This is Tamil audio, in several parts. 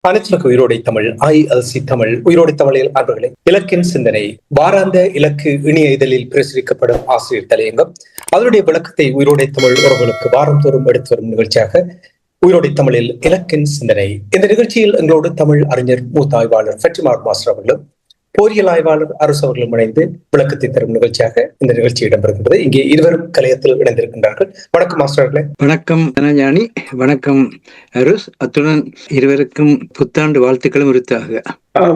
அனைத்துலக உயிரோடை தமிழ் ILC தமிழ் உயிரோடை தமிழில் அன்பர்களே, இலக்கின் சிந்தனை வாராந்த இலக்கு இணைய இதழில் பிரசுரிக்கப்படும் ஆசிரியர் தலையங்கம் அதனுடைய விளக்கத்தை உயிரோடை தமிழ் உறவுகளுக்கு வாரந்தோறும் எடுத்து வரும் நிகழ்ச்சியாக உயிரோடை தமிழில் இலக்கின் சிந்தனை. இந்த நிகழ்ச்சியில் எங்களோடு தமிழ் அறிஞர் மூத்த ஆய்வாளர் ஃபெட்டிமார் மாஸ்டர் அவர்களும் போரியல் ஆய்வாளர் அரசு அவர்களும் இணைந்து விளக்கத்தை தரும் நிகழ்ச்சியாக இந்த நிகழ்ச்சி இடம்பெறுகின்றது. இங்கே இருவரும் கலையத்தில் இணைந்திருக்கின்றார்கள். வணக்கம் மாஸ்டர்களே. வணக்கம் தனஞானி. வணக்கம் அருஸ். அத்துடன் இருவருக்கும் புத்தாண்டு வாழ்த்துக்களும் உரித்தாக.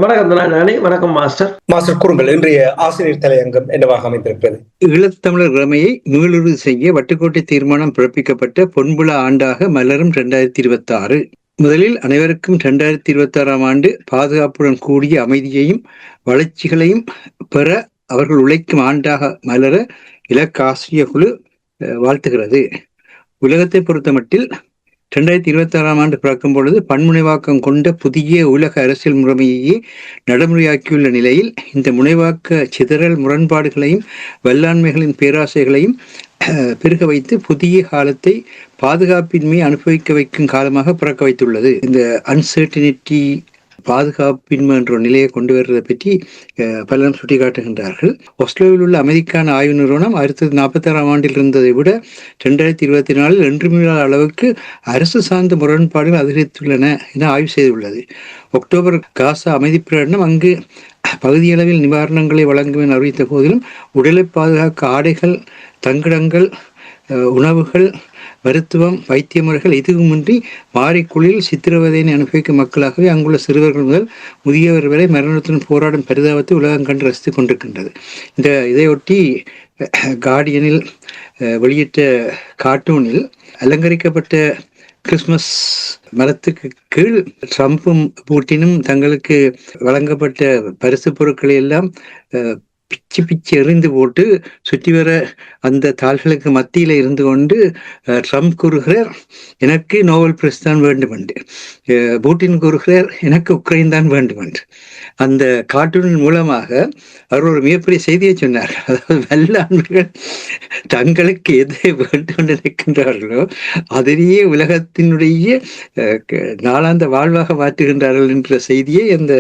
வணக்கம் தனஞானி. வணக்கம் மாஸ்டர். மாஸ்டர் கூறுங்கள், இன்றைய ஆசிரியர் தலையங்கம் என்னவாக அமைந்திருக்கிறது? ஈழத்தமிழர் உரிமையை மீளுறுதி செய்ய வட்டுக்கோட்டை தீர்மானம் பிறப்பிக்கப்பட்ட பொன்புல ஆண்டாக மலரும் 2026. முதலில் அனைவருக்கும் 2026ஆம் ஆண்டு பாதுகாப்புடன் கூடிய அமைதியையும் வளர்ச்சிகளையும் பெற அவர்கள் உழைக்கும் ஆண்டாக மலர இலக்கு ஆசிரியர் குழு வாழ்த்துகிறது. உலகத்தை பொறுத்தமட்டில் 2026ஆம் ஆண்டு பிறக்கும் பொழுது பன்முனைவாக்கம் கொண்ட புதிய உலக அரசியல் முறைமையே நடைமுறையாக்கியுள்ள நிலையில் இந்த முனைவாக்க சிதறல் முரண்பாடுகளையும் வல்லாண்மைகளின் பேராசைகளையும் பெருக வைத்து புதிய காலத்தை பாதுகாப்பின்மை அனுபவிக்க வைக்கும் காலமாக பிறக்க வைத்துள்ளது. இந்த அன்சர்டினிட்டி பாதுகாப்பின்மை என்ற நிலையை கொண்டு வருவதை பற்றி பலரும் சுட்டிக்காட்டுகின்றார்கள். ஒஸ்லோவில் உள்ள அமெரிக்கான ஆய்வு நிறுவனம் 1946ஆம் ஆண்டில் இருந்ததை விட 2024 என்றுமில்லாத அளவுக்கு அரசு சார்ந்த முரண்பாடுகள் அதிகரித்துள்ளன என ஆய்வு செய்துள்ளது. அக்டோபர் காசா அமைதி பிரகடனம் அங்கு பகுதியளவில் நிவாரணங்களை வழங்கும் என அறிவித்த போதிலும் உடலை பாதுகாக்க ஆடைகள், தங்கிடங்கள், உணவுகள், மருத்துவம், வைத்திய முறைகள் எதுவுமின்றி மாறிக்குழில் சித்திரவதையினை அனுபவிக்கும் மக்களாகவே அங்குள்ள சிறுவர்கள் முதல் முதியவர் வரை மரணத்துடன் போராடும் பரிதாபத்தை உலகம் கண்டு ரசித்துக் கொண்டிருக்கின்றது. இதையொட்டி கார்டியனில் வெளியிட்ட கார்ட்டூனில் அலங்கரிக்கப்பட்ட கிறிஸ்துமஸ் மரத்துக்கு கீழ் ட்ரம்பும் பூட்டினும் தங்களுக்கு வழங்கப்பட்ட பரிசு பொருட்களை எல்லாம் பிச்சு பிச்சு எறிந்து போட்டு சுற்றி வர அந்த தாள்களுக்கு மத்தியில இருந்து கொண்டு ட்ரம்ப் கூறுகிறார், எனக்கு நோபல் பிரைஸ் தான் வேண்டும் என்று. பூட்டின் கூறுகிறார், எனக்கு உக்ரைன் தான் வேண்டும் என்று. அந்த கார்ட்டூனின் மூலமாக அவர் ஒரு மிகப்பெரிய செய்தியை சொன்னார். அதாவது வல்லாண்மைகள் தங்களுக்கு எதை வேண்டும் என்று நினைக்கின்றார்களோ அதனையே உலகத்தினுடைய நாளாந்த வாழ்வாக மாற்றுகின்றார்கள் என்ற செய்தியை அந்த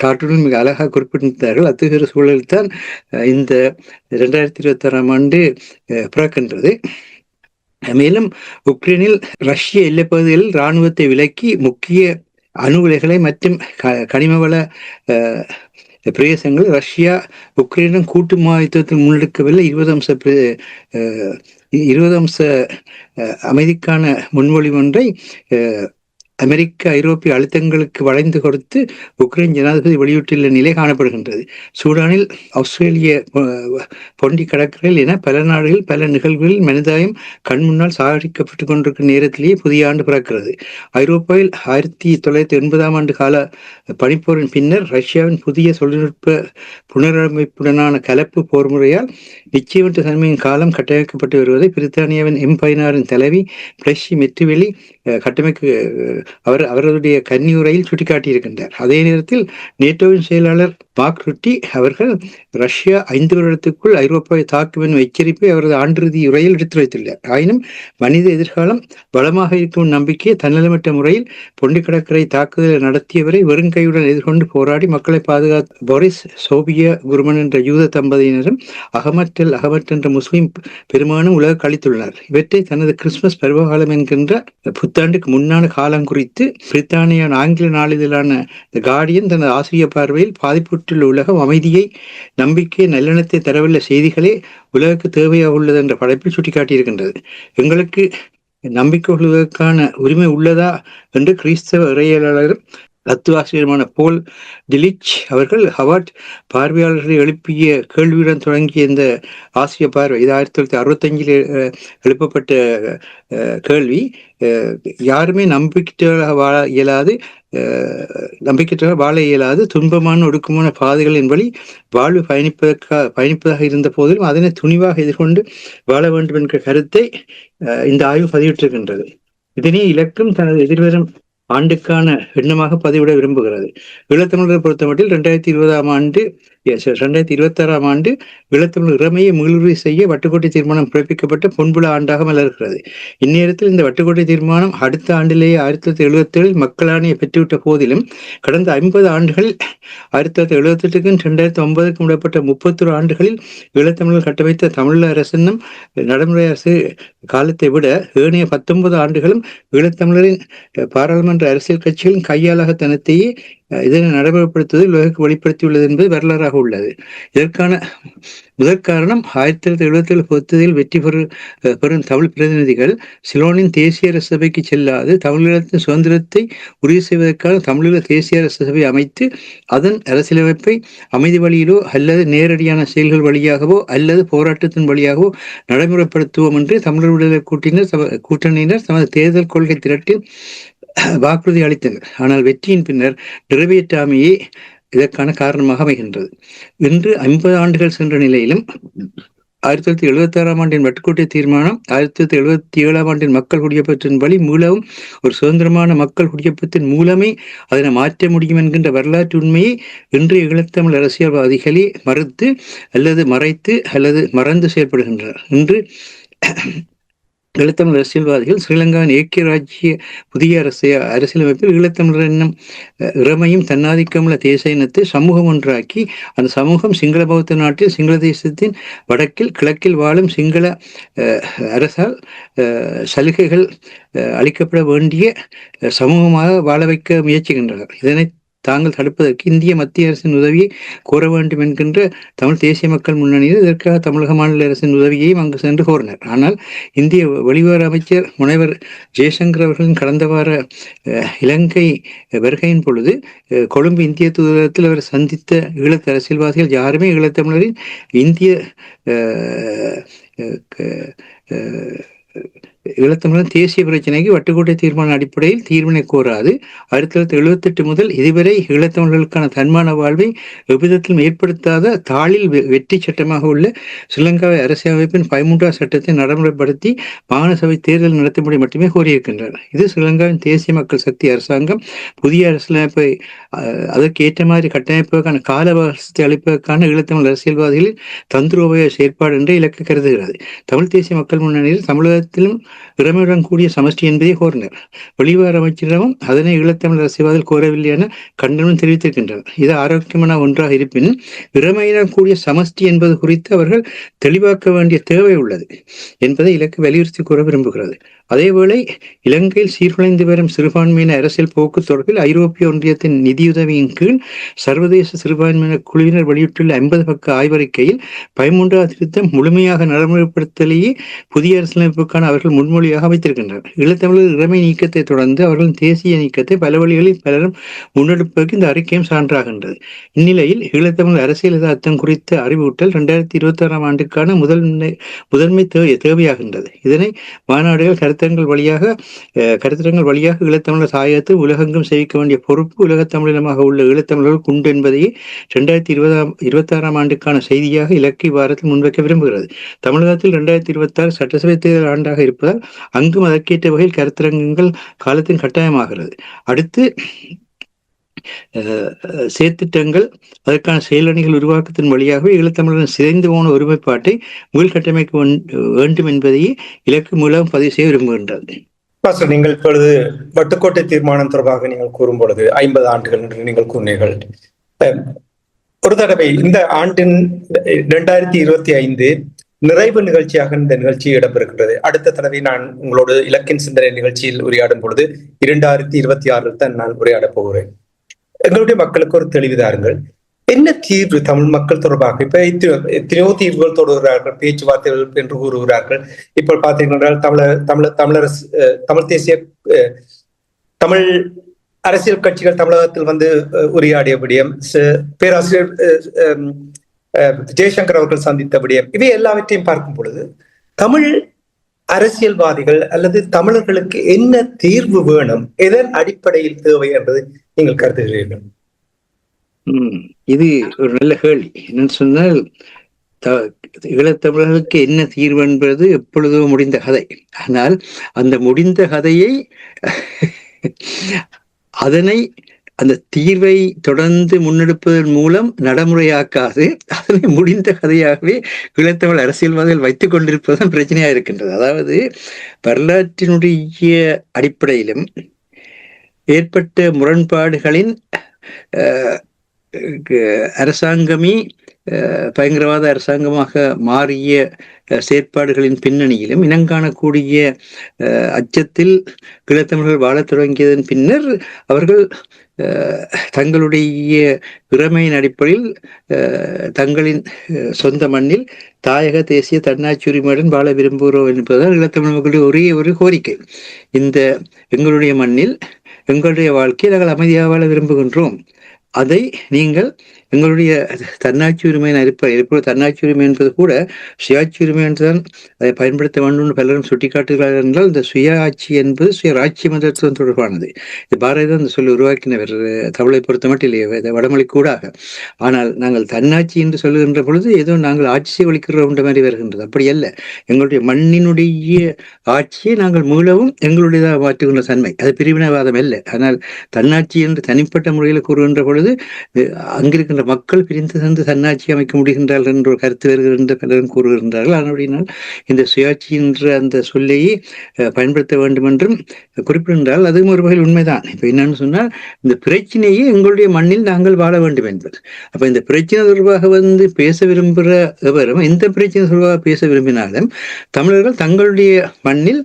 கார்ட்டூனில் மிக அழகாக குறிப்பிட்டிருந்தார்கள். அத்தகைய சூழலில் தான் இந்த 2026ஆம் ஆண்டு பிறக்கின்றது. மேலும் உக்ரைனில் ரஷ்ய எல்லைப்பகுதிகளில் இராணுவத்தை விலக்கி முக்கிய அணு உலைகளை மற்றும் கனிமவள பிரதேசங்கள் ரஷ்யா உக்ரைனும் கூட்டு முகாமைத்துவத்தில் முன்னெடுக்கவில்லை. 20 அம்ச அமைதிக்கான முன்மொழிவு ஒன்றை அமெரிக்க ஐரோப்பிய அழுத்தங்களுக்கு வளைந்து கொடுத்து உக்ரைன் ஜனாதிபதி வெளியிட்டுள்ள நிலை காணப்படுகின்றது. சூடானில் ஆஸ்திரேலிய பொண்டி கடற்கரையில் என பல நாடுகளில் பல நிகழ்வுகளில் மனிதாயம் கண் முன்னால் சாகடிக்கப்பட்டு கொண்டிருக்கும் நேரத்திலேயே புதிய ஆண்டு பிறக்கிறது. ஐரோப்பாவில் 1980ஆம் ஆண்டு கால பனிப்போரின் பின்னர் ரஷ்யாவின் புதிய தொழில்நுட்ப புனரமைப்புடனான கலப்பு போர் முறையால் நிச்சயமற்ற தன்மையின் காலம் கட்டமைக்கப்பட்டு வருவதை பிரித்தானியாவின் M16 தலைவி பிளஷி மெட்ரிவெலி அவருடைய கன்னியுரையில் சுட்டிக்காட்டியிருக்கின்றார். அதே நேரத்தில் நேட்டோவின் செயலாளர் மார்க் ருட்டி அவர்கள் ரஷ்யா 5 வருடத்துக்குள் ஐரோப்பாவை தாக்கும் எனும் எச்சரிப்பை அவரது ஆண்டிறுதி உரையில் எடுத்து வைத்துள்ளார். ஆயினும் மனித எதிர்காலம் வளமாக இருக்கும் நம்பிக்கையை தன்னலமற்ற முறையில் பொண்டி கடற்கரை தாக்குதலை நடத்தியவரை வெறுங்கையுடன் எதிர்கொண்டு போராடி மக்களை பாதுகாத்த போரிஸ் சோபியா குருமன் என்ற யூத தம்பதியினரும் அகமட் என்ற முஸ்லிம் பெருமானும் உலக கழித்துள்ளனர். இவற்றை தனது கிறிஸ்துமஸ் பருவகாலம் என்கின்ற புத்தாண்டுக்கு முன்னான காலம் குறித்து பிரித்தானிய ஆங்கில நாளிதழான தி கார்டியன் தனது ஆசிரியர் பார்வையில் பாதிப்புற்றுள்ள உலகம் அமைதியை, நம்பிக்கை, நல்லெண்ணத்தை தரவுள்ள செய்திகளே உலகுக்கு தேவையாக உள்ளது என்ற படைப்பில் சுட்டிக்காட்டியிருக்கின்றது. எங்களுக்கு நம்பிக்கை கொள்வதற்கான உரிமை உள்ளதா என்று கிறிஸ்தவ இறையியலாளரும் தத்துவாசிரியருமான போல் டிலிச் அவர்கள் ஹவார்ட் பார்வையாளர்களை எழுப்பிய கேள்வியுடன் தொடங்கிய இந்த ஆசிய பார்வை, இது 1965 எழுப்பப்பட்ட கேள்வி. யாருமே நம்பிக்கையாக வாழ இயலாது துன்பமான ஒடுக்கமான பாதைகளின் வழி வாழ்வு பயணிப்பதாக இருந்த போதிலும் அதனை துணிவாக எதிர்கொண்டு வாழ வேண்டும் என்ற கருத்தை இந்த ஆய்வு பதிவிட்டிருக்கின்றது. இதனை இலக்கும் தனது எதிர்வரும் ஆண்டுக்கான எண்ணமாக பதிவிட விரும்புகிறது. ஈழத்தமிழரை பொறுத்தமட்டில் 2020ஆம் ஆண்டு 2026 ஆண்டு ஈழத்தமிழ் இறைமையை மீளுறுதி செய்ய வட்டுக்கோட்டை தீர்மானம் பிறப்பிக்கப்பட்ட பொன்புல ஆண்டாக மலர்கிறது. இந்நேரத்தில் இந்த வட்டுக்கோட்டை தீர்மானம் அடுத்த ஆண்டிலேயே 1977 மக்களாணையை பெற்றுவிட்ட போதிலும் கடந்த 50 ஆண்டுகளில் 1978க்கும் 2009க்கும் இடைப்பட்ட 31 ஆண்டுகளில் ஈழத்தமிழர் கட்டமைத்த தமிழ் அரசினும் நடைமுறை அரசு காலத்தை விட ஏனைய 19 ஆண்டுகளும் ஈழத்தமிழரின் பாராளுமன்ற அரசியல் கட்சிகளின் கையாளகத்தனத்தையே இதனை நடைமுறைப்படுத்துவதில் உலகுக்கு வெளிப்படுத்தியுள்ளது என்பது வரலாறாக உள்ளது. இதற்கான முதற் காரணம் 1977 பொறுத்ததில் வெற்றி பெறும் தமிழ் பிரதிநிதிகள் சிலோனின் தேசிய அரசு சபைக்கு செல்லாது தமிழீழத்தின் சுதந்திரத்தை உறுதி செய்வதற்கான தமிழீழ தேசிய அரசு சபை அமைத்து அதன் அரசியலமைப்பை அமைதி வழியிலோ அல்லது நேரடியான செயல்கள் வழியாகவோ அல்லது போராட்டத்தின் வழியாகவோ நடைமுறைப்படுத்துவோம் என்று தமிழர் விடுதலை கூட்டணியினர் தமது தேர்தல் கொள்கை திரட்டில் வாக்குறுதி அளித்தனர். ஆனால் வெற்றியின் பின்னர் நிறைவேற்றாமையே இதற்கான காரணமாக அமைகின்றது. இன்று 50 ஆண்டுகள் சென்ற நிலையிலும் 1976 ஆண்டின் வட்டுக்கோட்டை தீர்மானம் 1977 ஆண்டின் மக்கள் குடியேற்றத்தின் வழி மூலமும் ஒரு சுதந்திரமான மக்கள் குடியேற்றத்தின் மூலமே அதனை மாற்ற முடியும் என்கின்ற வரலாற்று உண்மையை இன்றைய ஈழத்தமிழ் அரசியல்வாதிகளே மறுத்து அல்லது மறைத்து அல்லது மறந்து செயல்படுகின்றனர். இன்று ஈழத்தமிழ் அரசியல்வாதிகள் ஸ்ரீலங்காவின் ஏக்கிய ராஜ்ய புதிய அரசியலமைப்பில் ஈழத்தமிழர் என்னும் இறைமையும் தன்னாதிக்கமுள்ள தேச இனத்தை சமூகம் ஒன்றாக்கி அந்த சமூகம் சிங்கள பௌத்த நாட்டில் சிங்கள தேசத்தின் வடக்கில் கிழக்கில் வாழும் சிங்கள அரசால் சலுகைகள் அளிக்கப்பட வேண்டிய சமூகமாக வாழ வைக்க முயற்சிக்கின்றனர். இதனை தாங்கள் தடுப்பதற்கு இந்திய மத்திய அரசின் உதவியை கோர வேண்டும் என்கின்ற தமிழ் தேசிய மக்கள் முன்னணியில் இதற்காக தமிழக மாநில அரசின் உதவியையும் அங்கு சென்று கோரினர். ஆனால் இந்திய வெளியுறவு அமைச்சர் முனைவர் ஜெய்சங்கர் அவர்களின் கடந்த வார இலங்கை வருகையின் பொழுது கொழும்பு இந்திய தூதரகத்தில் அவர் சந்தித்த ஈழத்து அரசியல்வாதிகள் யாருமே ஈழத்தமிழரின் இந்திய ஈழத்தமிழர் தேசிய பிரச்சனைக்கு வட்டுக்கோட்டை தீர்மான அடிப்படையில் தீர்வினை கோராது 1978 முதல் இதுவரை ஈழத்தமிழர்களுக்கான தன்மான வாழ்வை எவ்விதத்திலும் ஏற்படுத்தாத தாளில் வெற்றி சட்டமாக உள்ள ஸ்ரீலங்காவை அரசியலமைப்பின் 13ஆம் சட்டத்தை நடைமுறைப்படுத்தி மாகாண சபை தேர்தல் நடத்தும்படி மட்டுமே கோரியிருக்கின்றனர். இது ஸ்ரீலங்காவின் தேசிய மக்கள் சக்தி அரசாங்கம் புதிய அரசியலமைப்பை அதற்கு ஏற்ற மாதிரி கட்டமைப்பதற்கான கால அவகாசத்தை அளிப்பதற்கான ஈழத்தமிழ் அரசியல்வாதிகளின் தந்திரோபய செயற்பாடு என்று இலக்கு கருதுகிறது. தமிழ் தேசிய மக்கள் முன்னணியில் தமிழகத்திலும் இறைமையுடன் கூடிய சமஷ்டி என்பதை கோரினர். வெளிவார அமைச்சரிடமும் அதனை ஈழத்தமிழ் அரசியல்வாதிகள் கோரவில்லை என கண்டனம் தெரிவித்திருக்கின்றனர். இது ஆரோக்கியமான ஒன்றாக இருப்பினும் இறைமையுடன் கூடிய சமஷ்டி என்பது குறித்து அவர்கள் தெளிவாக்க வேண்டிய தேவை உள்ளது என்பதை இலக்கு வலியுறுத்தி கூற விரும்புகிறது. அதேவேளை இலங்கையில் சீர்குலைந்து வரும் சிறுபான்மையின அரசியல் போக்கு தொடர்பில் ஐரோப்பிய ஒன்றியத்தின் நிதியுதவியின் கீழ் சர்வதேச சிறுபான்மையின குழுவினர் வெளியிட்டுள்ள 50 பக்க ஆய்வறிக்கையில் 13ஆம் திருத்தம் முழுமையாக நடைமுறைப்படுத்தலேயே புதிய அரசியலமைப்புக்கான அவர்கள் முன்மொழியாக அமைத்திருக்கின்றனர். ஈழத்தமிழர் இறைமை நீக்கத்தை தொடர்ந்து அவர்களின் தேசிய நீக்கத்தை பல வழிகளில் பலரும் முன்னெடுப்பதற்கு இந்த அறிக்கையும் சான்றாகின்றது. இந்நிலையில் ஈழத்தமிழ் அரசியல் யதார்த்தம் குறித்த அறிவூட்டல் 2026 ஆண்டுக்கான முதன்மை தேவையாகின்றது. இதனை மாநாடுகள் கருத்தரங்கள் வழியாக ஈழத்தமிழர் தாயகத்தில் உலகெங்கும் சேவிக்க வேண்டிய பொறுப்பு உலகத்தமிழினமாக உள்ள ஈழத்தமிழர்களுக்கு உண்டு என்பதையே 2026 ஆண்டுக்கான செய்தியாக இலக்கை வாரத்தில் முன்வைக்க விரும்புகிறது. தமிழகத்தில் 2026 சட்டசபை தேர்தல் ஆண்டாக இருப்பதால் அங்கும் அதற்கேற்ற வகையில் கருத்தரங்கங்கள் காலத்தின் கட்டாயமாகிறது. அடுத்து செயற்திட்டங்கள் அதற்கான செயலணிகள் உருவாக்கத்தின் வழியாகவே ஈழத்தமிழரின் சிதைந்து போன ஒருமைப்பாட்டை மீள்கட்டமைக்க வேண்டும் என்பதையே இலக்கு மூலம் பதிவு செய்ய விரும்புகின்றது. நீங்கள் இப்பொழுது வட்டுக்கோட்டை தீர்மானம் தொடர்பாக நீங்கள் கூறும் பொழுது 50 ஆண்டுகள் என்று நீங்கள் கூறினீர்கள். ஒரு தடவை இந்த ஆண்டின் 2025 நிறைவு நிகழ்ச்சியாக இந்த நிகழ்ச்சி இடம்பெறுகின்றது. அடுத்த தடவை நான் உங்களோடு இலக்கின் சிந்தனை நிகழ்ச்சியில் உரையாடும் பொழுது 2026 தான் நான் உரையாடப் போகிறேன். எங்களுடைய மக்களுக்கு ஒரு தெளிவுதாருங்கள். என்ன தீர்வு தமிழ் மக்கள் தொடர்பாக இப்ப எத்தனையோ தீர்வுகள் தொடர்கிறார்கள், பேச்சுவார்த்தைகள் என்று கூறுகிறார்கள். இப்ப பார்த்தீங்கன்னா தமிழ் தேசிய தமிழ் அரசியல் கட்சிகள் தமிழகத்தில் வந்து உரையாடிய விடயம், பேராசிரியர் ஜெய்சங்கர் அவர்கள் சந்தித்த விடயம், இவை எல்லாவற்றையும் பார்க்கும் பொழுது தமிழ் அரசியல்வாதிகள் அல்லது தமிழர்களுக்கு என்ன தீர்வு வேணும், எதன் அடிப்படையில் தேவை என்பது நீங்கள் கருதுகிறீர்கள்? இது ஒரு நல்ல கேள்வி. என்னன்னு சொன்னால், ஈழத்தமிழர்களுக்கு என்ன தீர்வு என்பது எப்பொழுதோ முடிந்த கதை. ஆனால் அந்த முடிந்த கதையை அதனை அந்த தீர்வை தொடர்ந்து முன்னெடுப்பதன் மூலம் நடைமுறையாக்காது அதனை முடிந்த கதையாகவே ஈழத்தமிழ் அரசியல்வாதிகள் வைத்துக் கொண்டிருப்பதுதான் பிரச்சனையா இருக்கின்றது. அதாவது வரலாற்றினுடைய அடிப்படையிலும் ஏற்பட்ட முரண்பாடுகளின் அரசாங்கமே பயங்கரவாத அரசாங்கமாக மாறிய செயற்பாடுகளின் பின்னணியிலும் இனங்காணக்கூடிய அச்சத்தில் ஈழத்தமிழர்கள் வாழத் தொடங்கியதன் பின்னர் அவர்கள் தங்களுடைய இறைமையின் அடிப்படையில் தங்களின் சொந்த மண்ணில் தாயக தேசிய தன்னாட்சி உரிமையுடன் வாழ விரும்புகிறோம் என்பதுதான் ஈழத்தமிழ் மக்களுடைய ஒரே ஒரு கோரிக்கை. இந்த எங்களுடைய மண்ணில் எங்களுடைய வாழ்க்கையை நாங்கள் அமைதியாக வாழ விரும்புகின்றோம். அதை நீங்கள் எங்களுடைய தன்னாட்சி உரிமையின் அடிப்படை தன்னாட்சி உரிமை என்பது கூட சுயாட்சி உரிமை என்றுதான் அதை பயன்படுத்த வேண்டும் பலரும் சுட்டிக்காட்டுகிறார்கள் என்றால் இந்த சுய ஆட்சி என்பது சுயராட்சி மன்றத்துடன் தொடர்பானது. இது பாரதிதான் இந்த சொல்லி உருவாக்கினவர் தமிழை பொறுத்த மட்டும் இல்லையே வடமொழி கூடாக. ஆனால் நாங்கள் தன்னாட்சி என்று சொல்லுகின்ற பொழுது ஏதோ நாங்கள் ஆட்சியை ஒழிக்கிறோம் என்ற மாதிரி வருகின்றது. அப்படி அல்ல, எங்களுடைய மண்ணினுடைய ஆட்சியை நாங்கள் மீளவும் எங்களுடையதாக மாற்றுகின்ற தன்மை, அது பிரிவினைவாதம் அல்ல. ஆனால் தன்னாட்சி என்று தனிப்பட்ட முறையில் கூறுகின்ற பொழுது அங்கிருக்கின்ற மக்கள் பிரிந்து தந்து தன்னாட்சி அமைக்க முடிகின்றார்கள் என்ற ஒரு கருத்து வருகின்ற பலரும் கூறுகின்றார்கள். ஆனால் இந்த சுயாட்சி என்ற அந்த சொல்லையே பயன்படுத்த வேண்டும் என்றும் குறிப்பிடுகின்றால் அதுவும் ஒரு வகையில் உண்மைதான். இப்ப என்னன்னு சொன்னால் இந்த பிரச்சனையே எங்களுடைய மண்ணில் நாங்கள் வாழ வேண்டும் என்பது. அப்ப இந்த பிரச்சனை தொடர்பாக பேச விரும்புகிற எவரும் எந்த பிரச்சனை தொடர்பாக பேச விரும்பினாலும் தமிழர்கள் தங்களுடைய மண்ணில்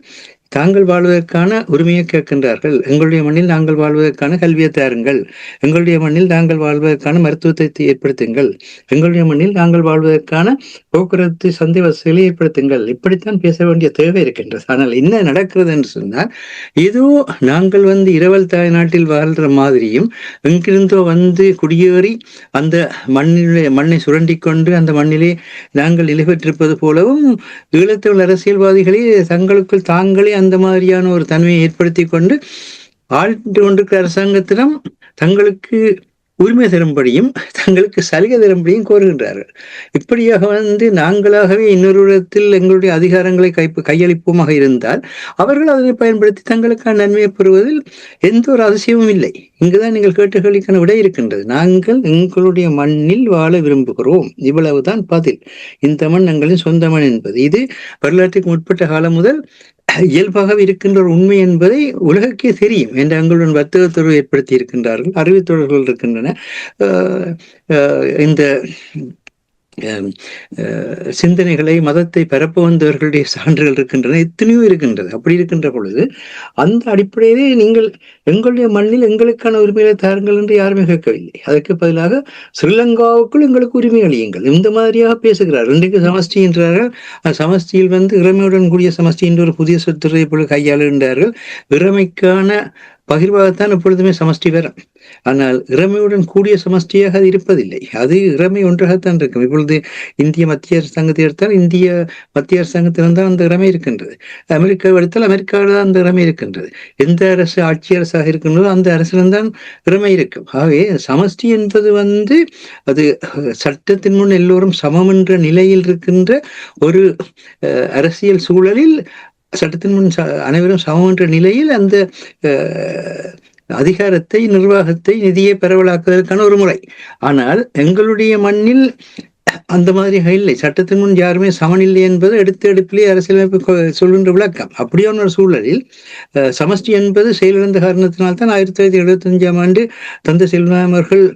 தாங்கள் வாழ்வதற்கான உரிமையை கேட்கின்றார்கள். எங்களுடைய மண்ணில் நாங்கள் வாழ்வதற்கான கல்வியை தாருங்கள், எங்களுடைய மண்ணில் நாங்கள் வாழ்வதற்கான மருத்துவத்தை ஏற்படுத்துங்கள், எங்களுடைய மண்ணில் நாங்கள் வாழ்வதற்கான போக்குவரத்து சந்தை வசதிகளை ஏற்படுத்துங்கள். இப்படித்தான் பேச வேண்டிய தேவை இருக்கின்றது. ஆனால் என்ன நடக்கிறது என்று சொன்னால் ஏதோ நாங்கள் இரவல் தாய் நாட்டில் வாழ்கிற மாதிரியும் எங்கிருந்தோ குடியேறி அந்த மண்ணை சுரண்டி கொண்டு அந்த மண்ணிலே நாங்கள் இலைபெற்றிருப்பது போலவும் ஈழத்தமிழ் அரசியல்வாதிகளே தங்களுக்குள் தாங்களே அந்த மாதிரியான ஒரு தன்மையை ஏற்படுத்தி கொண்டு ஆண்டு கொண்டிருக்கிற அரசாங்கத்திடம் தங்களுக்கு உரிமை தரும்படியும் தங்களுக்கு சலுகை தரும்படியும் கோருகின்றார்கள். இப்படியாக நாங்களாகவே இன்னொரு இடத்தில் எங்களுடைய அதிகாரங்களை கையளிப்போமாக இருந்தால் அவர்கள் அதனை பயன்படுத்தி தங்களுக்கான நன்மையை பெறுவதில் எந்த ஒரு அதிசயமும் இல்லை. இங்குதான் நீங்கள் கேட்டுகளுக்கான விடை இருக்கின்றது. நாங்கள் எங்களுடைய மண்ணில் வாழ விரும்புகிறோம், இவ்வளவுதான் பதில். இந்த மண் எங்களின் சொந்த மண் என்பது இது வரலாற்றுக்கு முற்பட்ட காலம் முதல் இயல்பாக இருக்கின்ற ஒரு உண்மை என்பதை உலகக்கே தெரியும் என்று எங்களுடன் வர்த்தக தொடர்பு ஏற்படுத்தி இருக்கின்றார்கள், அறிவுத்தொடர்கள் இருக்கின்றன. இந்த சிந்தனைகளை மதத்தை பரப்ப வந்தவர்களுடைய சான்றுகள் இருக்கின்றன, எத்தனையோ இருக்கின்றது. அப்படி இருக்கின்ற பொழுது அந்த அடிப்படையிலே நீங்கள் எங்களுடைய மண்ணில் எங்களுக்கான உரிமைகளை தாருங்கள் என்று யாருமே கேட்கவில்லை. அதற்கு பதிலாக ஸ்ரீலங்காவுக்குள் எங்களுக்கு உரிமை அளியுங்கள் இந்த மாதிரியாக பேசுகிறார்கள். இன்றைக்கு சமஷ்டி என்றார்கள். சமஷ்டியில் இறைமையுடன் கூடிய சமஷ்டி என்ற ஒரு புதிய சொத்துறை இப்பொழுது கையாளுகின்றார்கள். இறைமைக்கான பகிர்வாகத்தான் எப்பொழுதுமே சமஷ்டி வரும். ஆனால் இறைமையுடன் கூடிய சமஷ்டியாக அது இருப்பதில்லை. அது இறைமை ஒன்றாகத்தான் இருக்கும். இப்பொழுது இந்திய மத்திய அரசாங்கத்தை எடுத்தால் இந்திய மத்திய அரசாங்கத்தில்தான் அந்த இறைமை இருக்கின்றது. அமெரிக்காவை எடுத்தால் அமெரிக்காவில் தான் அந்த இறைமை இருக்கின்றது. எந்த அரசு ஆட்சி அரசாக இருக்கின்றதோ அந்த அரசில்தான் இறைமை இருக்கும். ஆகவே சமஷ்டி என்பது அது சட்டத்தின் முன் எல்லோரும் சமம் என்ற நிலையில் இருக்கின்ற ஒரு அரசியல் சூழலில் சட்டத்தின் முன் அனைவரும் சமம் என்ற நிலையில் அந்த அதிகாரத்தை, நிர்வாகத்தை, நிதியை பரவலாக்குவதற்கான ஒரு முறை. ஆனால் எங்களுடைய மண்ணில் அந்த மாதிரி இல்லை. சட்டத்தின் முன் யாருமே சமநிலை என்பது எடுப்பிலே அரசியலமைப்பு சொல்கின்ற விளக்கம். அப்படியான ஒரு சூழலில் சமஷ்டி என்பது செயலிழந்த காரணத்தினால்தான் 1975 தந்தை செல்வராம் அவர்கள்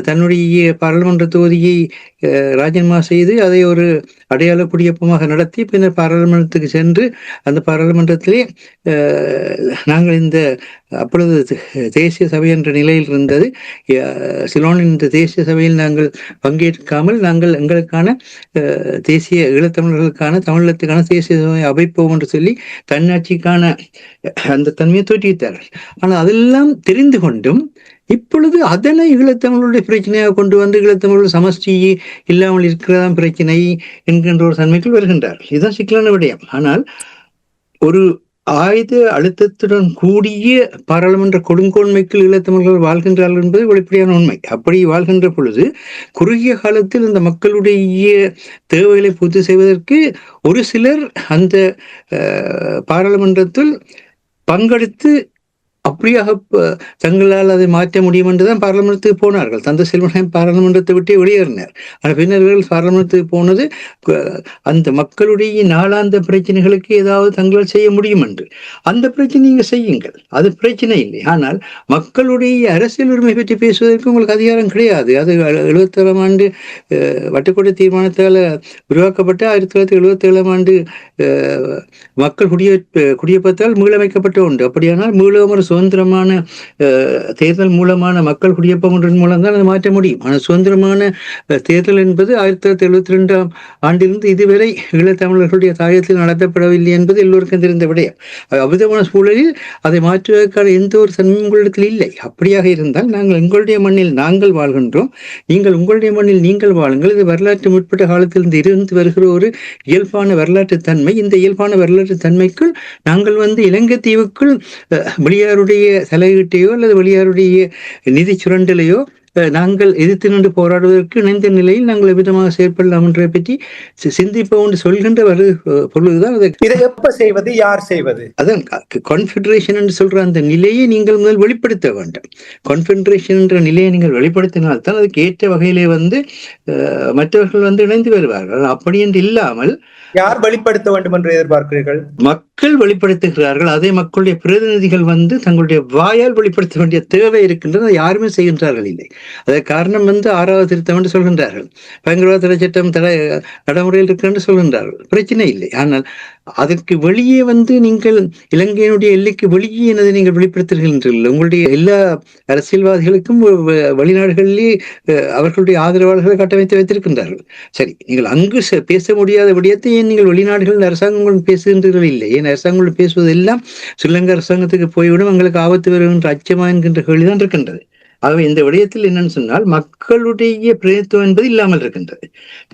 தன்னுடைய பாராளுமன்ற தொகுதியை ராஜினாமா செய்து அதை ஒரு அடையாள குடியேற்றமாக நடத்தி பின்னர் பாராளுமன்றத்துக்கு சென்று அந்த பாராளுமன்றத்திலே நாங்கள் அப்பொழுது தேசிய சபை என்ற நிலையில் இருந்தது. சிலோனின் இந்த தேசிய சபையில் நாங்கள் பங்கேற்காமல் நாங்கள் எங்களுக்கான தேசிய ஈழத்தமிழர்களுக்கான தமிழகத்துக்கான தேசிய சபை அமைப்போம் என்று சொல்லி தன்னாட்சிக்கான அந்த தன்மையை தோற்றுவித்தார்கள். ஆனால் அதெல்லாம் தெரிந்து கொண்டும் இப்பொழுது அதனை ஈழத்தமிழருடைய பிரச்சனையாக கொண்டு ஈழத்தமிழர்கள் சமஷ்டி இல்லாமல் இருக்கிறதான் பிரச்சனை என்கின்ற ஒரு தன்மைக்குள் வருகின்றார்கள். இதுதான் சிக்கலான விடயம். ஆனால் ஒரு ஆயுத அழுத்தத்துடன் கூடிய பாராளுமன்ற கொடுங்கோன்மைக்குள் ஈழத்தமிழர்கள் வாழ்கின்றார்கள் என்பது வெளிப்படையான உண்மை. அப்படி வாழ்கின்ற பொழுது குறுகிய காலத்தில் இந்த மக்களுடைய தேவைகளை பூர்த்தி செய்வதற்கு ஒரு சிலர் அந்த பாராளுமன்றத்தில் பங்கெடுத்து அப்படியாக தங்களால் அதை மாற்ற முடியும் என்றுதான் பாராளுமன்றத்துக்கு போனார்கள். தந்த செல்வன் பாராளுமன்றத்தை விட்டே வெளியேறினார். ஆனால் பின்னர் பாராளுமன்றத்துக்கு போனது அந்த மக்களுடைய நாளாந்த பிரச்சனைகளுக்கு ஏதாவது தங்களால் செய்ய முடியும் என்று. அந்த பிரச்சனை நீங்க செய்யுங்கள், அது பிரச்சனை இல்லை. ஆனால் மக்களுடைய அரசியல் உரிமை பற்றி பேசுவதற்கு உங்களுக்கு அதிகாரம் கிடையாது. அது 77ஆம் ஆண்டு வட்டுக்கோட்டை தீர்மானத்தால் உருவாக்கப்பட்ட 1977ஆம் ஆண்டு மக்கள் குடியேற்றத்தால் மீளமைக்கப்பட்ட ஒன்று. அப்படியானால் மீளவும் ஒரு சுதந்திரமான தேர்தல் மூலமான மக்கள் குடியேற்றம் ஒன்றின் மூலம் தான் அதை மாற்ற முடியும். ஆனால் சுதந்திரமான தேர்தல் என்பது 1972ஆம் ஆண்டிலிருந்து இதுவரை ஈழத்தமிழர்களுடைய தாயத்தில் நடத்தப்படவில்லை என்பது எல்லோருக்கும் தெரிந்த விடயம். அவ்விதமான சூழலில் அதை மாற்றுவதற்கான எந்த ஒரு தன்மையும் உங்களிடத்தில் இல்லை. அப்படியாக இருந்தால் நாங்கள் எங்களுடைய மண்ணில் நாங்கள் வாழ்கின்றோம், நீங்கள் உங்களுடைய மண்ணில் நீங்கள் வாழுங்கள். இது வரலாற்று முற்பட்ட காலத்திலிருந்து இருந்து வருகிற ஒரு இயல்பான வரலாற்று தன்மை. இந்த இயல்பான வரலாற்று தன்மைக்குள் நாங்கள் இலங்கை தீவுக்குள் வெளியாருடைய தலையீட்டையோ அல்லது வெளியாருடைய நிதி சுரண்டலையோ நாங்கள் எதிர்த்து நின்று போராடுவதற்கு இணைந்த நிலையில் நாங்கள் எவ்விதமாக செயற்படலாம் என்றதை பற்றி சிந்திப்போம் சொல்கின்ற பொழுதுதான் இதை எப்ப செய்வது, யார் செய்வது? அதான் கான்ஃபெடரேஷன் என்று சொல்ற அந்த நிலையை நீங்கள் முதல் வெளிப்படுத்த வேண்டும். கான்ஃபெடரேஷன் என்ற நிலையை நீங்கள் வெளிப்படுத்தினால்தான் அதுக்கு ஏற்ற வகையிலே மற்றவர்கள் இணைந்து வருவார்கள். அப்படி என்று இல்லாமல் யார் வெளிப்படுத்த வேண்டும் என்று எதிர்பார்க்கிறீர்கள்? மக்கள் வெளிப்படுத்துகிறார்கள். அதே மக்களுடைய பிரதிநிதிகள் தங்களுடைய வாயால் வெளிப்படுத்த வேண்டிய தேவை இருக்கின்றது. யாருமே செய்கின்றார்கள் இல்லை. அதற்கு காரணம் 6வது திருத்தம் என்று சொல்கின்றார்கள். பயங்கரவாத தடை சட்டம் நடைமுறையில் இருக்கு என்று சொல்கின்றார்கள். பிரச்சனை இல்லை. ஆனால் அதற்கு வெளியே நீங்கள் இலங்கையினுடைய எல்லைக்கு வெளியே என்னதை நீங்கள் வெளிப்படுத்துகின்றீர்கள். உங்களுடைய எல்லா அரசியல்வாதிகளுக்கும் வெளிநாடுகளிலே அவர்களுடைய ஆதரவாளர்களை கட்டமைத்து வைத்திருக்கின்றார்கள். சரி, நீங்கள் அங்கு பேச முடியாத விடயத்தை ஏன் நீங்கள் வெளிநாடுகளில் அரசாங்கங்களும் பேசுகின்றீர்கள் இல்லை? ஏன் அரசாங்கங்கள் பேசுவதெல்லாம் ஸ்ரீலங்கா அரசாங்கத்துக்கு போய்விடும், எங்களுக்கு ஆபத்து வருகின்ற அச்சமா என்கின்ற கேள்விதான் இருக்கின்றது. ஆகவே இந்த விடயத்தில் என்னன்னு சொன்னால் மக்களுடைய பிரதித்துவம் என்பது இல்லாமல் இருக்கின்றது.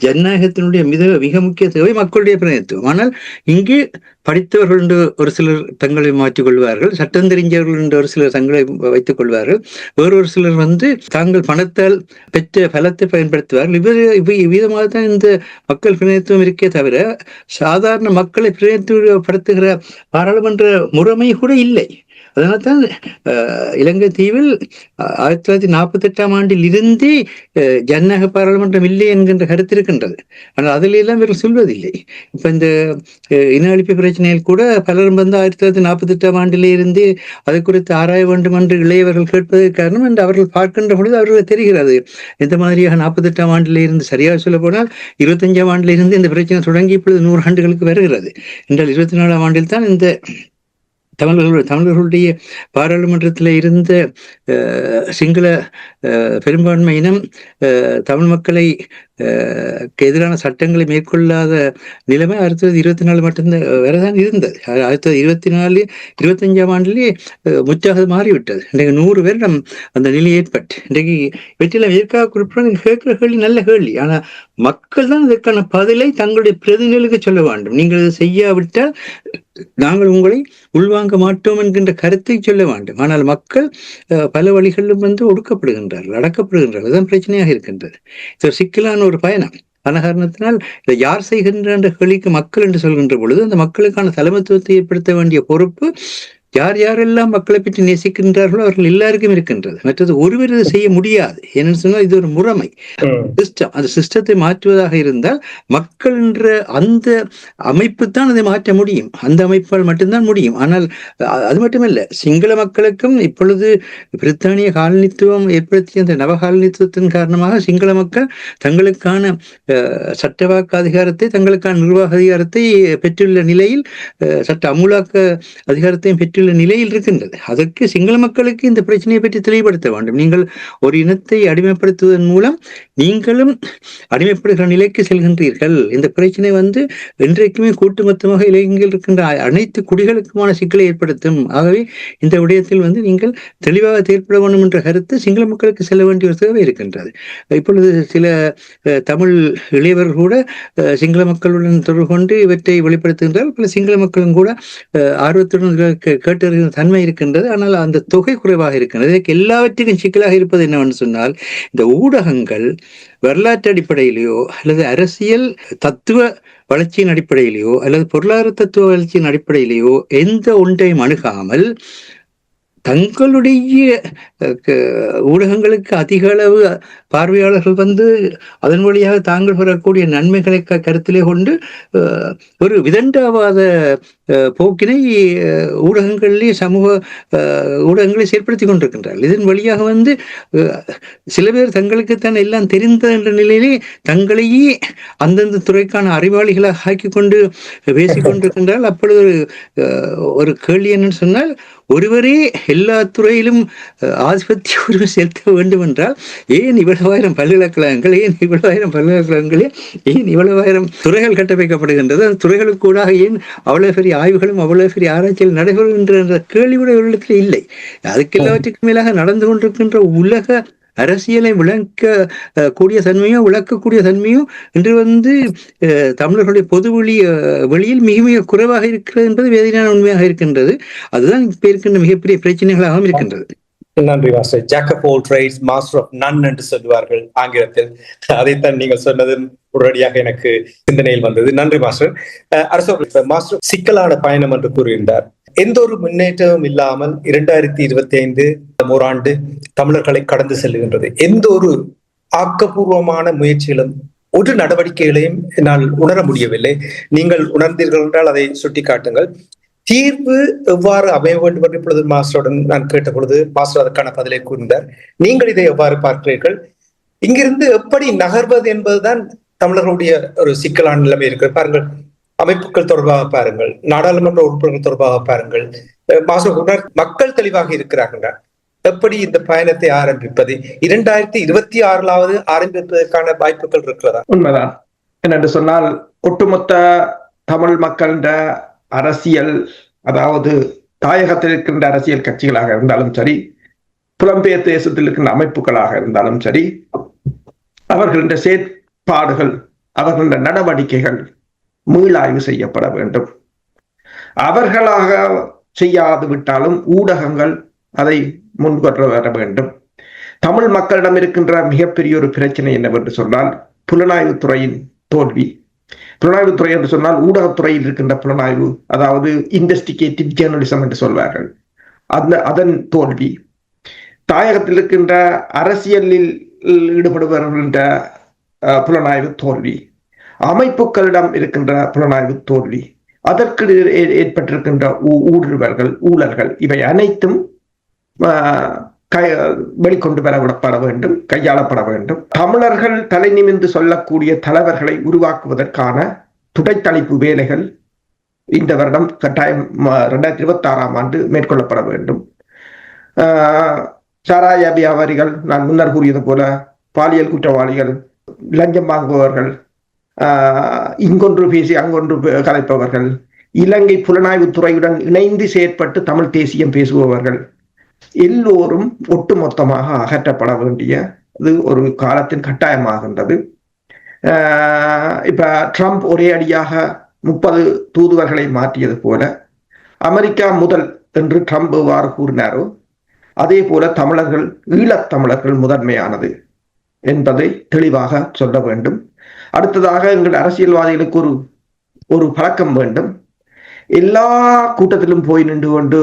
ஜனநாயகத்தினுடைய மிக முக்கிய தேவை மக்களுடைய பிரதித்துவம். ஆனால் இங்கே படித்தவர்கள் என்று ஒரு சிலர் தங்களை மாற்றிக் கொள்வார்கள், சட்டம் தெரிஞ்சவர்கள் என்று ஒரு சிலர் தங்களை வைத்துக் கொள்வார்கள், வேறொரு சிலர் தாங்கள் பணத்தால் பெற்ற பலத்தை பயன்படுத்துவார்கள். இவ்விதமாக தான் இந்த மக்கள் பிரதித்துவம் இருக்கே தவிர சாதாரண மக்களை பிரதித்துவப்படுத்துகிற பாராளுமன்ற முறைமை கூட இல்லை. அதனால்தான் இலங்கை தீவில் 1948ஆம் ஆண்டில் இருந்தே ஜனநாயக பாராளுமன்றம் இல்லை என்கின்ற கருத்து இருக்கின்றது. ஆனால் அதில் எல்லாம் இவர்கள் சொல்வதில்லை. இப்ப இந்த இன அழிப்பு பிரச்சனையில் கூட பலரும் 1948ஆம் ஆண்டிலே இருந்து அதை குறித்து ஆராய வேண்டும் என்று இளையவர்கள் கேட்பதற்கு காரணம் என்று அவர்கள் பார்க்கின்ற பொழுது அவர்களுக்கு தெரிகிறது எந்த மாதிரியாக 48ஆம் ஆண்டிலே இருந்து, சரியாக சொல்ல போனால் 25ஆம் ஆண்டில இருந்து இந்த பிரச்சனை தொடங்கி இப்பொழுது 100 ஆண்டுகளுக்கு வருகிறது என்றால் 24ஆம் ஆண்டில் தான் இந்த தமிழர்களுடைய பாராளுமன்றத்தில் இருந்த சிங்கள பெரும்பான்மை இனம் தமிழ் மக்களை எதிரான சட்டங்களை மேற்கொள்ளாத நிலைமை 1924 மட்டும்தான் வேறதான் இருந்தது. 1924 25ஆம் ஆண்டிலே முற்றாக மாறிவிட்டது. இன்றைக்கு 100 வருடம் அந்த நிலை ஏற்பட்டு இன்றைக்கு வெற்றில ஏற்காக குறிப்பிட கேட்கிற கேள்வி நல்ல கேள்வி. ஆனா மக்கள் தான் இதற்கான பதிலை தங்களுடைய பிரதிநிதிகளுக்கு சொல்ல வேண்டும். நீங்கள் இதை செய்யாவிட்டால் நாங்கள் உங்களை உள்வாங்க மாட்டோம் என்கின்ற கருத்தை சொல்ல வேண்டும். ஆனால் மக்கள் பல வழிகளிலும் ஒடுக்கப்படுகின்றார்கள், அடக்கப்படுகின்றார்கள். அதுதான் பிரச்சனையாக இருக்கின்றது. இது ஒரு சிக்கலான ஒரு பயணம். ஆன காரணத்தினால் இதை யார் செய்கின்ற கேள்விக்கு மக்கள் என்று சொல்கின்ற பொழுது அந்த மக்களுக்கான தலைமைத்துவத்தை ஏற்படுத்த வேண்டிய பொறுப்பு யார் யாரெல்லாம் மக்களை பற்றி நேசிக்கின்றார்களோ அவர்கள் எல்லாருக்கும் இருக்கின்றது. மற்றது ஒருவர் இதை செய்ய முடியாது. என்னன்னு சொன்னால் இது ஒரு முறைமை, சிஸ்டம். அந்த சிஸ்டத்தை மாற்றுவதாக இருந்தால் மக்கள் என்ற அந்த அமைப்பு தான் அதை மாற்ற முடியும். அந்த அமைப்பால் மட்டும்தான் முடியும். ஆனால் அது மட்டுமல்ல, சிங்கள மக்களுக்கும் இப்பொழுது பிரித்தானிய காலனித்துவம் ஏற்படுத்திய அந்த நவகாலனித்துவத்தின் காரணமாக சிங்கள மக்கள் தங்களுக்கான சட்டவாக்கு அதிகாரத்தை, தங்களுக்கான நிர்வாக அதிகாரத்தை பெற்றுள்ள நிலையில் சட்ட அமுலாக்க அதிகாரத்தையும் பெற்றுள்ள நிலையில் இருக்கின்றது. அதற்கு சிங்கள மக்களுக்கு இந்த பிரச்சனையை பற்றி தெளிவுபடுத்த வேண்டும். நீங்கள் ஒரு இனத்தை அடிமைப்படுத்துவதன் மூலம் நீங்களும் அடிமைப்படுகிற நிலைக்கு செல்கின்றீர்கள். இந்த பிரச்சனை இன்றைக்குமே கூட்டுமொத்தமாக இலங்கையில் இருக்கின்ற அனைத்து குடிகளுக்குமான சிக்கலை ஏற்படுத்தும். ஆகவே இந்த விடயத்தில் நீங்கள் தெளிவாக செயற்பட வேண்டும் என்ற கருத்து சிங்கள மக்களுக்கு செல்ல வேண்டிய ஒரு தேவை இருக்கின்றது. இப்பொழுது சில தமிழ் இளையவர்கள் கூட சிங்கள மக்களுடன் தொடர்பு கொண்டு இவற்றை வெளிப்படுத்துகின்றார். பல சிங்கள மக்களும் கூட ஆர்வத்துடன் கேட்டறிகிற தன்மை இருக்கின்றது. ஆனால் அந்த தொகை குறைவாக இருக்கின்றது. இதற்கு எல்லாவற்றுக்கும் சிக்கலாக இருப்பது என்னவென்று சொன்னால், இந்த ஊடகங்கள் வரலாற்று அடிப்படையிலேயோ அல்லது அரசியல் தத்துவ வளர்ச்சியின் அடிப்படையிலேயோ அல்லது பொருளாதார தத்துவ வளர்ச்சியின் அடிப்படையிலேயோ எந்த ஒன்றையும் அணுகாமல் தங்களுடைய ஊடகங்களுக்கு அதிக அளவு பார்வையாளர்கள் வந்து அதன் வழியாக தாங்கள் பெறக்கூடிய நன்மைகளை கருத்திலே கொண்டு ஒரு விதண்டாவாத போக்கினை ஊடகங்களிலே சமூக ஊடகங்களை செயற்படுத்தி கொண்டிருக்கின்றார்கள். இதன் வழியாக வந்து சில பேர் தங்களுக்குத்தான் எல்லாம் தெரிந்த என்ற நிலையிலே தங்களையே அந்தந்த துறைக்கான அறிவாளிகளாக ஆக்கி கொண்டு பேசிக் கொண்டிருக்கின்றால் அப்பொழுது ஒரு கேள்வி என்னன்னு சொன்னால், ஒருவரே எல்லா துறையிலும் ஆதிபத்திய உரிமை செலுத்த வேண்டும் என்றால் ஏன் இவ்வளவாயிரம் பல்கலைக்கழகங்கள், ஏன் இவ்வளவாயிரம் துறைகள் கட்டமைக்கப்படுகின்றது, அந்த துறைகளுக்கூடாக ஏன் அவ்வளவு பெரிய ஆய்வுகளும் அவ்வளவு பெரிய ஆராய்ச்சிகள் நடைபெறுகின்ற என்ற கேள்வியுடைய உள்ளத்தில் இல்லை. அதுக்கு எல்லாவற்றுக்கும் மேலாக நடந்து கொண்டிருக்கின்ற உலக அரசியலை விளக்க கூடிய தன்மையும் விளக்கக்கூடிய தன்மையும் இன்று வந்து தமிழர்களுடைய பொது வெளியில் மிக மிக குறைவாக இருக்கிறது என்பது வேதனையான உண்மையாக இருக்கின்றது. அதுதான் இப்ப இருக்கின்ற மிகப்பெரிய பிரச்சனைகளாகவும் இருக்கின்றது. நன்றி master. Jack of all trades, master of none என்று சொல்வார்கள் ஆங்கிலத்தில். அதைத்தான் நீங்கள் சொன்னது உடனடியாக எனக்கு சிந்தனையில் வந்தது. நன்றி மாஸ்டர். அரசு மாஸ்டர் சிக்கலான பயணம் என்று கூறுகின்றார். எந்த ஒரு முன்னேற்றமும் இல்லாமல் 2025 ஓராண்டு தமிழர்களை கடந்து செல்லுகின்றது. எந்த ஒரு ஆக்கப்பூர்வமான முயற்சிகளும் ஒரு நடவடிக்கைகளையும் என்னால் உணர முடியவில்லை. நீங்கள் உணர்ந்தீர்கள் என்றால் அதை சுட்டிக்காட்டுங்கள். தீர்வு எவ்வாறு அமைய வேண்டும் என்று இப்பொழுது மாஸ்டருடன் நான் கேட்ட பொழுது மாஸ்டர் அதற்கான பதிலை கூறினார். நீங்கள் இதை எவ்வாறு பார்க்கிறீர்கள்? இங்கிருந்து எப்படி நகர்வது என்பதுதான் தமிழர்களுடைய ஒரு சிக்கலான நிலைமை இருக்கிறது. பாருங்கள், அமைப்புகள் தொடர்பாக பாருங்கள், நாடாளுமன்ற உறுப்பினர்கள் தொடர்பாக பாருங்கள். மாஸ்டர் மக்கள் தெளிவாக இருக்கிறார்கள். எப்படி இந்த பயணத்தை ஆரம்பிப்பது? 2026 ஆரம்பிப்பதற்கான வாய்ப்புகள் இருக்கிறதா? உண்மைதான். என்னென்று சொன்னால், ஒட்டுமொத்த தமிழ் மக்களின் அரசியல், அதாவது தாயகத்தில் இருக்கின்ற அரசியல் கட்சிகளாக இருந்தாலும் சரி, புலம்பெயர் தேசத்தில் இருக்கின்ற அமைப்புகளாக இருந்தாலும் சரி, அவர்களின் செயற்பாடுகள், அவர்களின் நடவடிக்கைகள் மீளாய்வு செய்யப்பட வேண்டும். அவர்களாக செய்யாது விட்டாலும் ஊடகங்கள் அதை முன்கொண்டு வர வேண்டும். தமிழ் மக்களிடம் இருக்கின்ற மிகப்பெரிய ஒரு பிரச்சனை என்னவென்று சொன்னால், புலனாய்வுத்துறையின் தோல்வி. புலனாய்வுத்துறை என்று சொன்னால் ஊடகத்துறையில் இருக்கின்ற புலனாய்வு, அதாவது இன்வெஸ்டிகேட்டிவ் ஜேர்னலிசம் என்று சொல்வார்கள், அதன் தோல்வி. தாயகத்தில் இருக்கின்ற அரசியலில் ஈடுபடுபவர்கின்ற புலனாய்வு தோல்வி, அமைப்புகளிடம் இருக்கின்ற புலனாய்வு தோல்வி, அதற்கு ஏற்பட்டிருக்கின்ற ஊழல்கள், இவை அனைத்தும் வெளிக்கொண்டு வரப்பட வேண்டும், கையாளப்பட வேண்டும். தமிழர்கள் தலை நிமிர்ந்து சொல்லக்கூடிய தலைவர்களை உருவாக்குவதற்கான துடைத்தளிப்பு வேலைகள் இந்த வருடம் கட்டாயம் 2026 மேற்கொள்ளப்பட வேண்டும். சாராய வியாபாரிகள், நான் முன்னர் கூறியது போல பாலியல் குற்றவாளிகள், லஞ்சம் வாங்குபவர்கள், இங்கொன்று பேசி அங்கொன்று கலைப்பவர்கள், இலங்கை புலனாய்வு துறையுடன் இணைந்து செயற்பட்டு தமிழ் தேசியம் பேசுபவர்கள் எல்லோரும் ஒட்டுமொத்தமாக அகற்றப்பட வேண்டிய ஒரு காலத்தின் கட்டாயமாகின்றது. இப்ப ட்ரம்ப் ஒரே அடியாக 30 தூதுவர்களை மாற்றியது போல, அமெரிக்கா முதல் என்று ட்ரம்ப் எவ்வாறு கூறினாரோ அதே போல தமிழர்கள், ஈழத்தமிழர்கள் முதன்மையானது என்பதை தெளிவாக சொல்ல வேண்டும். அடுத்ததாக எங்கள் அரசியல்வாதிகளுக்கு ஒரு பழக்கம் வேண்டும். எல்லா கூட்டத்திலும் போய் நின்று கொண்டு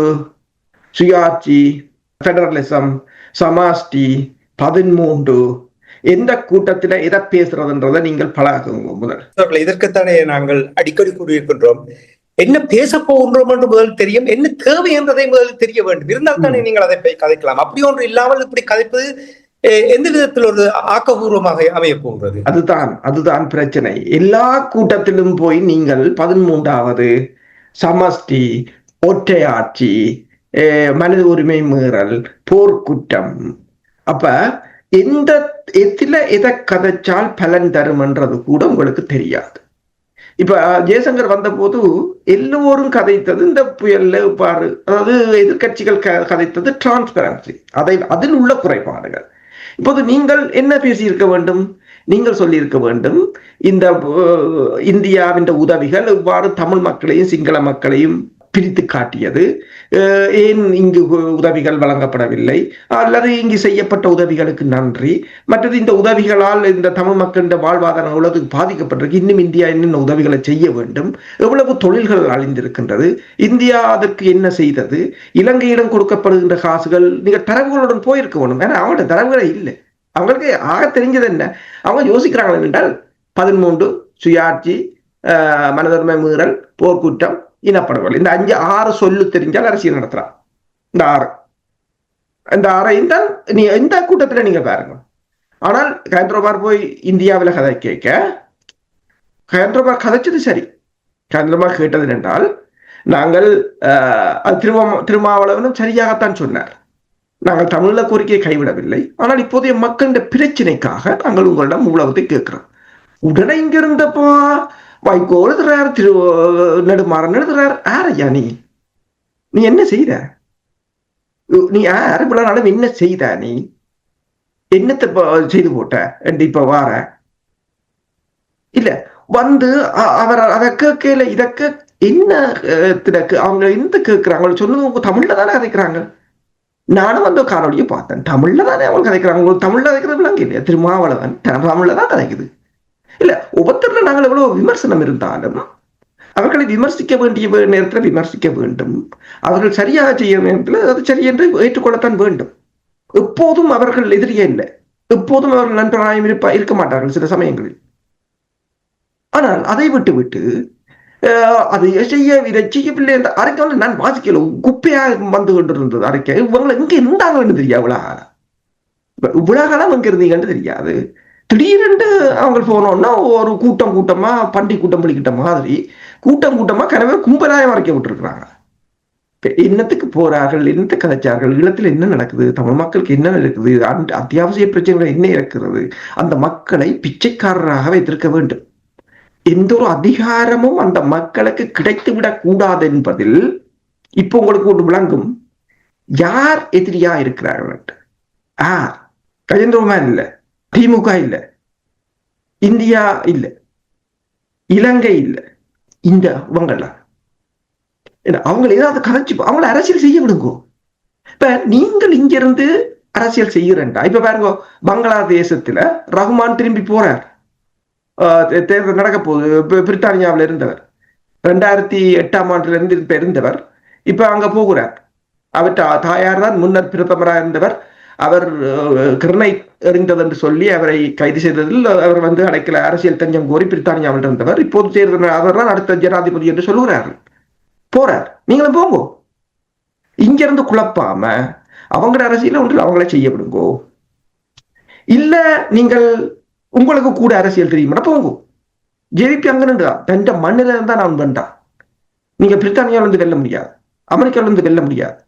சுயாட்சி, பெடரலிசம், சமாஷ்டி, 13 எந்த கூட்டத்தில எதை பேசுறதுன்றதை நீங்கள் பழகுங்க முதல். இதற்குத்தானே நாங்கள் அடிக்கடி கூறியிருக்கின்றோம், என்ன பேச போகின்றோம் என்று முதல் தெரியும், என்ன தேவை என்பதை முதல் தெரிய வேண்டும். இருந்தால் தானே நீங்கள் அதை கதைக்கலாம். அப்படி ஒன்று இல்லாமல் இப்படி கதைப்பது எந்த விதத்தில் ஒரு ஆக்கப்பூர்வமாக அமைய போகிறது? அதுதான் பிரச்சனை. எல்லா கூட்டத்திலும் போய் நீங்கள் 13வது சமஷ்டி, ஒற்றையாட்சி, மனித உரிமை மீறல், போர்க்குற்றம், அப்ப எதை கதைச்சால் பலன் தரும் என்றது கூட உங்களுக்கு தெரியாது. இப்ப ஜெயசங்கர் வந்த போது எல்லோரும் கதைத்தது இந்த புயல்ல பாரு, அதாவது எதிர்கட்சிகள் கதைத்தது டிரான்ஸ்பரன்சி, அதில் உள்ள குறைபாடுகள். இப்போது நீங்கள் என்ன பேசியிருக்க வேண்டும்? நீங்கள் சொல்லியிருக்க வேண்டும், இந்த இந்தியாவின் உதவிகள் எவ்வாறு தமிழ் மக்களையும் சிங்கள மக்களையும் பிரித்து காட்டியது. ஏன் இங்கு உதவிகள் வழங்கப்படவில்லை, அல்லது இங்கு செய்யப்பட்ட உதவிகளுக்கு நன்றி, மற்றது இந்த உதவிகளால் இந்த தமிழ் மக்களின் வாழ்வாதாரம் எவ்வளவு பாதிக்கப்பட்டிருக்கு, இன்னும் இந்தியா என்னென்ன உதவிகளை செய்ய வேண்டும், எவ்வளவு தொழில்கள் அழிந்திருக்கின்றது, இந்தியா அதற்கு என்ன செய்தது, இலங்கையிடம் கொடுக்கப்படுகின்ற காசுகள் நீங்கள் தரவுகளுடன் போயிருக்க வேணும். ஏன்னா அவங்களோட தரவுகளே இல்லை. அவங்களுக்கு ஆக தெரிஞ்சது என்ன, அவங்க யோசிக்கிறாங்க என்றால் 13 சுயாட்சி, மனதுரிமை மீறல், போர்க்குற்றம், இனப்படுகொலை, இந்த 5-6 சொல்லு தெரிஞ்சால் அரசியல் நடத்துறான். இந்த 6 தான் நீ இந்த கூட்டத்தில் நீங்க பாருங்க. ஆனால் கேந்திரபார் போய் இந்தியாவில் கதை கேட்க, கேந்திரபார் கதைச்சது சரி. கேந்திரபார் கேட்டது என்றால் நாங்கள் திருமாவளவனும் சரியாகத்தான் சொன்னார், நாங்கள் தமிழ கோரிக்கையை கைவிடவில்லை, ஆனால் இப்போதைய மக்களின் பிரச்சனைக்காக நாங்கள் உங்களிடம் மூலவத்தை கேட்கிறோம். உடனே இங்க இருந்தப்பா வைகோ எழுதுறார், நெடுமாறன் எழுதுறார். ஆரையா நீ என்ன செய்த? நீ அரபுலனாலும் என்ன செய்த? நீ என்னத்தை செய்து போட்ட என்று இப்ப வார இல்ல வந்து அவர் அதை கேட்கல. இதக்க என்ன அவங்க எந்த கேட்கிறாங்க சொன்னது உங்க தமிழ்ல தானே கதைக்கிறாங்க. நானும் அந்த காணொலியை பார்த்தேன், தமிழ்ல தானே அவங்க கதைக்கிறாங்க. உங்களுக்கு தமிழ்ல கதைக்கிறது விளங்க இல்லையா? திருமாவளவன் தமிழ்ல தான் கதைக்குது. இல்ல ஒவ்வொருத்தர்ல நாங்கள் எவ்வளவு விமர்சனம் இருந்தாலும் அவர்களை விமர்சிக்க வேண்டிய நேரத்தில் விமர்சிக்க வேண்டும், அவர்கள் சரியாக செய்ய நேரத்தில் அது சரி என்று ஏற்றுக்கொள்ளத்தான் வேண்டும். எப்போதும் அவர்கள் எதிரியே இல்லை, எப்போதும் அவர்கள் நண்பராயும் இருக்க மாட்டார்கள் சில சமயங்களில். ஆனால் அதை விட்டு அதை இதை செய்யவில்லை என்ற அறிக்கை நான் வாசிக்கல, குப்பையாக வந்து கொண்டிருந்தது அறிக்கை. இவங்களை இங்க இருந்தாங்கன்னு தெரியாது, இவ்வளவு எங்க இருந்தீங்கன்னு தெரியாது. திடீரென்று அவங்க போனோம்னா ஒரு கூட்டமா பண்டி கூட்டம் பண்ணிக்கிட்ட மாதிரி கூட்டமா கனவே கும்பலாயம் வரைக்க விட்டுருக்குறாங்க. என்னத்துக்கு போறார்கள், என்னத்தை கதைச்சார்கள், ஈழத்தில் என்ன நடக்குது, தமிழ் மக்களுக்கு என்ன நடக்குது, அத்தியாவசிய பிரச்சனைகள் என்ன இருக்கிறது, அந்த மக்களை பிச்சைக்காரராக வைத்திருக்க வேண்டும். எந்த ஒரு அதிகாரமும் அந்த மக்களுக்கு கிடைத்து விடக் கூடாது என்பதில் இப்ப உங்களுக்கு ஒன்று விளங்கும். யார் எதிரியா இருக்கிறார்கள்? கஜேந்திரகுமார் இல்ல, திமுக இல்ல, இந்தியா இல்ல, இலங்கை இல்ல, இந்த இவங்கெல்லாம் அவங்க ஏதாவது கதைச்சு அவங்கள அரசியல் செய்ய விடுங்க. இப்ப நீங்கள் இங்க இருந்து அரசியல் செய்யறா. இப்ப பாருங்க, பங்களாதேசத்துல ரஹ்மான் திரும்பி போறார், தேர்தல் நடக்க போகுது. பிரித்தானியாவில் இருந்தவர் 2008 இருந்து இப்ப இருந்தவர், இப்ப அங்க போகிறார். அவர் தாயார் தான் முன்னர் பிரதமராக இருந்தவர். அவர் கிருணை எறிந்தது என்று சொல்லி அவரை கைது செய்ததில் அவர் அடைக்கல அரசியல் தஞ்சம் கோரி பிரித்தானியாவில் இருந்தவர். இப்போது தேர்தல் அவர் தான் அடுத்த ஜனாதிபதி என்று சொல்லுகிறார்கள். போறார், நீங்களும் போங்கோ. இங்கிருந்து குழப்பாம அவங்களோட அரசியல ஒன்று அவங்கள செய்ய விடுங்கோ. இல்ல நீங்கள் உங்களுக்கு கூட அரசியல் தெரியுமா, போங்கோ. ஜேவிபி அங்க நின்றா தன் மண்ணில இருந்தா நான் வேண்டாம். நீங்க பிரித்தானியாவில இருந்து வெல்ல முடியாது, அமெரிக்காவில இருந்து வெல்ல முடியாது.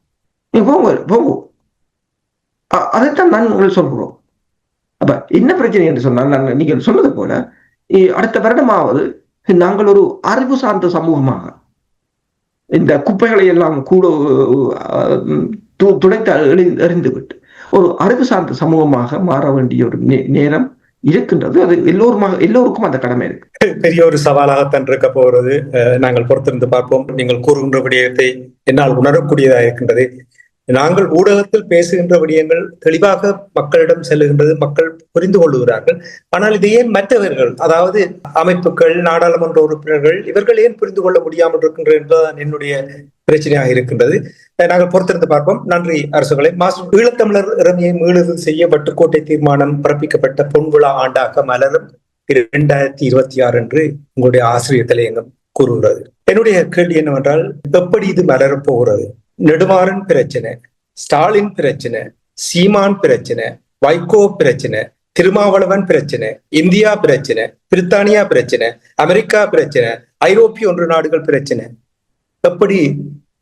நீங்க போங்கோ. அதைத்தான் நான் சொல்கிறோம். அப்ப என்ன பிரச்சனை என்று சொன்னால், நீங்கள் சொன்னது போல அடுத்த வருடமாவது நாங்கள் ஒரு அறிவு சார்ந்த சமூகமாக இந்த குப்பைகளை எல்லாம் கூட துடைத்து எறிந்துவிட்டு ஒரு அறிவு சார்ந்த சமூகமாக மாற வேண்டிய ஒரு நேரம் இருக்கின்றது. அது எல்லோருக்கும் அந்த கடமை இருக்கு. பெரிய ஒரு சவாலாகத்தான் இருக்க போகிறது. நாங்கள் பொறுத்திருந்து பார்ப்போம். நீங்கள் கூறுகின்ற விடயத்தை என்னால் உணரக்கூடியதாக இருக்கின்றது. நாங்கள் ஊடகத்தில் பேசுகின்ற விடயங்கள் தெளிவாக மக்களிடம் செல்லுகின்றது, மக்கள் புரிந்து கொள்ளுகிறார்கள். ஆனால் இது ஏன் மற்றவர்கள், அதாவது அமைப்புகள், நாடாளுமன்ற உறுப்பினர்கள், இவர்கள் ஏன் புரிந்து கொள்ள முடியாமல் இருக்கின்றது என்பதுதான் என்னுடைய பிரச்சனையாக இருக்கின்றது. நாங்கள் பொறுத்திருந்து பார்ப்போம். நன்றி அரசுகளை. ஈழத்தமிழர் இறமையை மீளுதல் செய்ய வட்டுக்கோட்டை தீர்மானம் பிறப்பிக்கப்பட்ட பொன்விழா ஆண்டாக மலரும் 2026 என்று உங்களுடைய ஆசிரியர் தலையங்கம் கூறுகிறது. என்னுடைய கேள்வி என்னவென்றால், எப்படி இது மலரப் போகிறது? நெடுமாறன் பிரச்சனை, ஸ்டாலின் பிரச்சனை, சீமான் பிரச்சனை, வைகோ பிரச்சனை, திருமாவளவன் பிரச்சனை, இந்தியா பிரச்சனை, பிரித்தானியா பிரச்சனை, அமெரிக்கா பிரச்சனை, ஐரோப்பிய ஒன்று நாடுகள் பிரச்சனை, எப்படி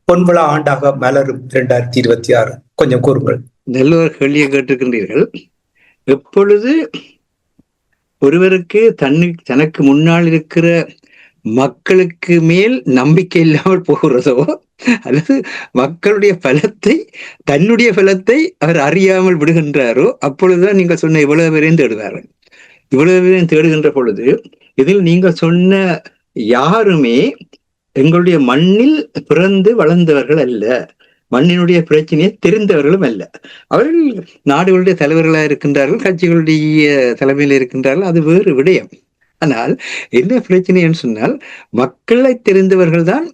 பொன்விழா ஆண்டாக மலரும் 2026? கொஞ்சம் கூறுங்கள். நல்ல ஒரு கேள்வியை கேட்டிருக்கின்றீர்கள். எப்பொழுது ஒருவருக்கு தனக்கு முன்னால் இருக்கிற மக்களுக்கு மேல் நம்பிக்கை இல்லாமல் போகிறதோ, அல்லது மக்களுடைய பலத்தை, தன்னுடைய பலத்தை அவர் அறியாமல் விடுகின்றாரோ, அப்பொழுதுதான் நீங்கள் சொன்ன இவ்வளவு பேரையும் தேடுவார்கள். இவ்வளவு பேரையும் தேடுகின்ற பொழுது இதில் நீங்கள் சொன்ன யாருமே எங்களுடைய மண்ணில் பிறந்து வளர்ந்தவர்கள் அல்ல, மண்ணினுடைய பிரச்சனையை தெரிந்தவர்களும் அல்ல. அவர்கள் நாடுகளுடைய தலைவர்களாக இருக்கின்றார்கள், கட்சிகளுடைய தலைமையில் இருக்கின்றார்கள், அது வேறு விடயம். ஆனால் என்ன பிரச்சனைன்னு சொன்னால், மக்களை தெரிந்தவர்கள் தான்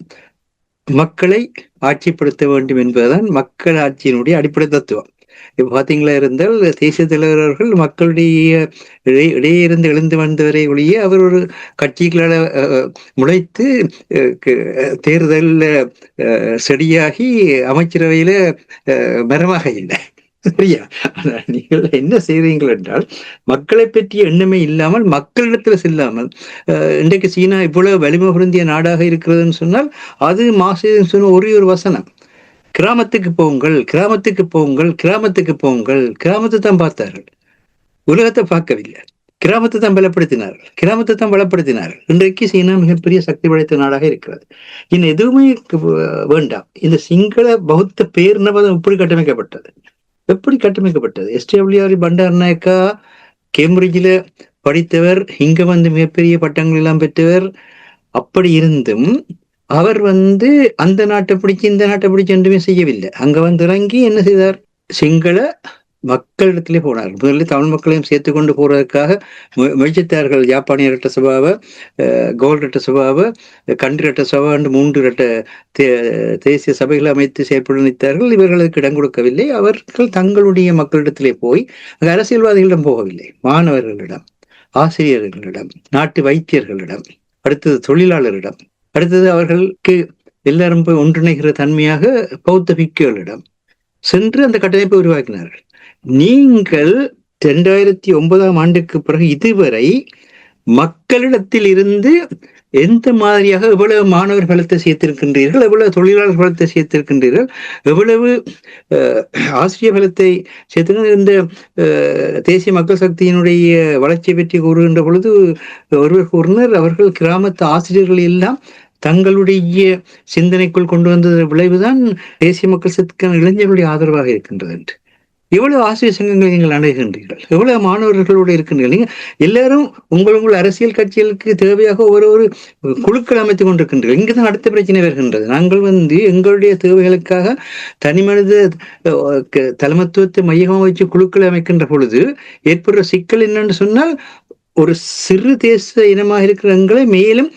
மக்களை ஆட்சிப்படுத்த வேண்டும் என்பதுதான் மக்கள் ஆட்சியினுடைய அடிப்படை தத்துவம். இப்ப பாத்தீங்களா இருந்தால் தேசிய தலைவர்கள் மக்களுடைய இடையே இருந்து எழுந்து வந்தவரை ஒழிய அவர் ஒரு கட்சிகளால் முளைத்து தேர்தலில் செடியாகி அமைச்சரவையில மரமாக இல்லை. சரியா? நீங்கள் என்ன செய்றீங்கள் என்றால், மக்களை பற்றிய எண்ணமே இல்லாமல் மக்களிடத்துல செல்லாமல், இன்றைக்கு சீனா இவ்வளவு வலிமை பொருந்திய நாடாக இருக்கிறதுன்னு சொன்னால் அது மாசேன்னு சொன்ன ஒரே ஒரு வசனம், கிராமத்துக்கு போங்கள், கிராமத்துக்கு போங்கள், கிராமத்துக்கு போங்கள். கிராமத்தை தான் பார்த்தார்கள், உலகத்தை பார்க்கவில்லை. கிராமத்தை தான் பலப்படுத்தினார்கள், கிராமத்தை தான் பலப்படுத்தினார்கள். இன்றைக்கு சீனா மிகப்பெரிய சக்தி படைத்த நாடாக இருக்கிறது. இன்னும் எதுவுமே வேண்டாம். இந்த சிங்கள பௌத்த பேரினவாதம் எப்படி கட்டமைக்கப்பட்டது, எப்படி கட்டமைக்கப்பட்டது? எஸ்டபிள்யூஆர் பண்டாரநாயக்கா கேம்பிரிட்ஜில் படித்தவர், இங்க வந்து மிகப்பெரிய பட்டங்கள் எல்லாம் பெற்றவர். அப்படி இருந்தும் அவர் அந்த நாட்டை பிடிச்சு இந்த நாட்டை பிடிச்சு என்றுமே செய்யவில்லை. அங்க வந்து இறங்கி என்ன செய்தார்? சிங்கள மக்களிடத்திலே போனார். முதலில் தமிழ் மக்களையும் சேர்த்து கொண்டு போறதுக்காக முயற்சித்தார்கள். ஜாப்பானிய இரட்ட சபாவை, கோல் இரட்ட சபாவை, கண்டி இரட்ட சபா என்று 3 இரட்ட தேசிய சபைகளை அமைத்து செயற்பட நினைத்தார்கள். இவர்களுக்கு இடம் கொடுக்கவில்லை. அவர்கள் தங்களுடைய மக்களிடத்திலே போய், அரசியல்வாதிகளிடம் போகவில்லை, மாணவர்களிடம், ஆசிரியர்களிடம், நாட்டு வைத்தியர்களிடம், அடுத்தது தொழிலாளரிடம், அடுத்தது அவர்களுக்கு எல்லாரும் போய் ஒன்றிணைகிற தன்மையாக பௌத்த பிக்குகளிடம் சென்று அந்த கட்டமைப்பை உருவாக்கினார்கள். நீங்கள் 2009ஆம் ஆண்டுக்கு பிறகு இதுவரை மக்களிடத்தில் இருந்து எந்த மாதிரியாக எவ்வளவு மாணவர் பலத்தை சேர்த்திருக்கின்றீர்கள், எவ்வளவு தொழிலாளர் பலத்தை சேர்த்திருக்கின்றீர்கள், எவ்வளவு ஆசிரியர் பலத்தை சேர்த்து இந்த தேசிய மக்கள் சக்தியினுடைய வளர்ச்சியை பற்றி கூறுகின்ற பொழுது ஒருவர் கூறினர், அவர்கள் கிராமத்து ஆசிரியர்கள் எல்லாம் தங்களுடைய சிந்தனைக்குள் கொண்டு வந்த விளைவுதான் தேசிய மக்கள் சக்திக்கான இளைஞர்களுடைய ஆதரவாக இருக்கின்றது என்று. எவ்வளவு ஆசிரியர் சங்கங்களை நீங்கள் அணுகின்றீர்கள், எவ்வளவு மாணவர்களோடு இருக்கின்றீர்கள். நீங்க எல்லாரும் உங்கள் அரசியல் கட்சிகளுக்கு தேவையாக ஒரு குழுக்கள் அமைத்துக் கொண்டிருக்கின்றீர்கள். இங்குதான் அடுத்த பிரச்சனை வருகின்றது. நாங்கள் எங்களுடைய தேவைகளுக்காக தனி மனித தலைமத்துவத்தை மையமாக வச்சு குழுக்களை அமைக்கின்ற பொழுது ஏற்படுற சிக்கல் என்னன்னு சொன்னால், ஒரு சிறு தேச இனமாக இருக்கிற எங்களை மேலும்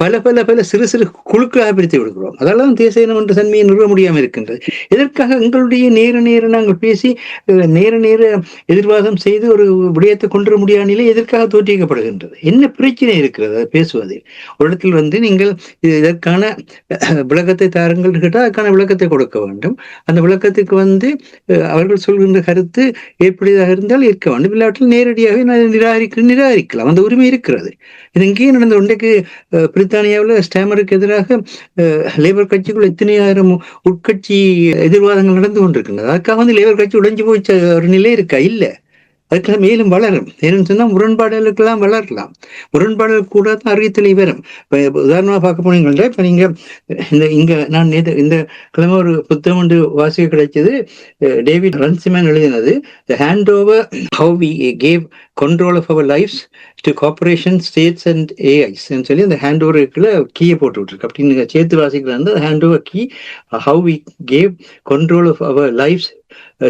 பல பல பல சிறு சிறு குழுக்களாக பிரித்து விடுகிறோம். அதெல்லாம் தேச இனம் என்ற தன்மையை நிறுவ முடியாமல் இருக்கின்றது. இதற்காக எங்களுடைய நேர நாங்கள் பேசி நேர எதிர்வாதம் செய்து ஒரு விடயத்தை கொண்டு வர முடியாத நிலை எதற்காக தோற்றிக்கப்படுகின்றது? என்ன பிரச்சனை இருக்கிறது அதை பேசுவதில்? ஒரு இடத்தில் நீங்கள் இதற்கான விளக்கத்தை தாருங்கள் கேட்டால் அதுக்கான விளக்கத்தை கொடுக்க வேண்டும். அந்த விளக்கத்துக்கு அவர்கள் சொல்கின்ற கருத்து எப்படியாக இருந்தால் ஏற்க வேண்டும், இல்லாட்டில் நேரடியாக நிராகரிக்கலாம். அந்த உரிமை இருக்கிறது. இது இங்கேயே நடந்த ஒன்றைக்கு பிரித்தானியாவில் ஸ்டாமருக்கு எதிராக லேபர் கட்சிக்குள் எத்தனை ஆயிரம் உட்கட்சி எதிர்வாதங்கள் நடந்து கொண்டிருக்கின்றது. அதுக்காக லேபர் கட்சி உடைஞ்சு போயிச்ச ஒரு நிலை இருக்கா? இல்லை, அதுக்கெல்லாம் மேலும் வளரும். ஏன்னு சொன்னால் முரண்பாடுகளுக்கெல்லாம் வளரலாம். முரண்பாடுகள் கூட தான் அறிவித்தலை வரும். இப்போ உதாரணமாக பார்க்க போனீங்கன்னா, இப்போ நீங்கள் நான் இந்த கிழமை ஒரு புத்தகம் ஒன்று வாசிக்க கிடைச்சது. டேவிட் ரன்சிமேன் எழுதினது the handover how we gave control of our lives to corporations, states and AIs ன்னு சொல்லி அந்த ஹேண்ட் ஓவருக்குள்ள கீயை போட்டு விட்டுருக்கு. அப்படின்னு சேர்த்து வாசிக்கிறாங்க. Hand over key how we gave control of our lives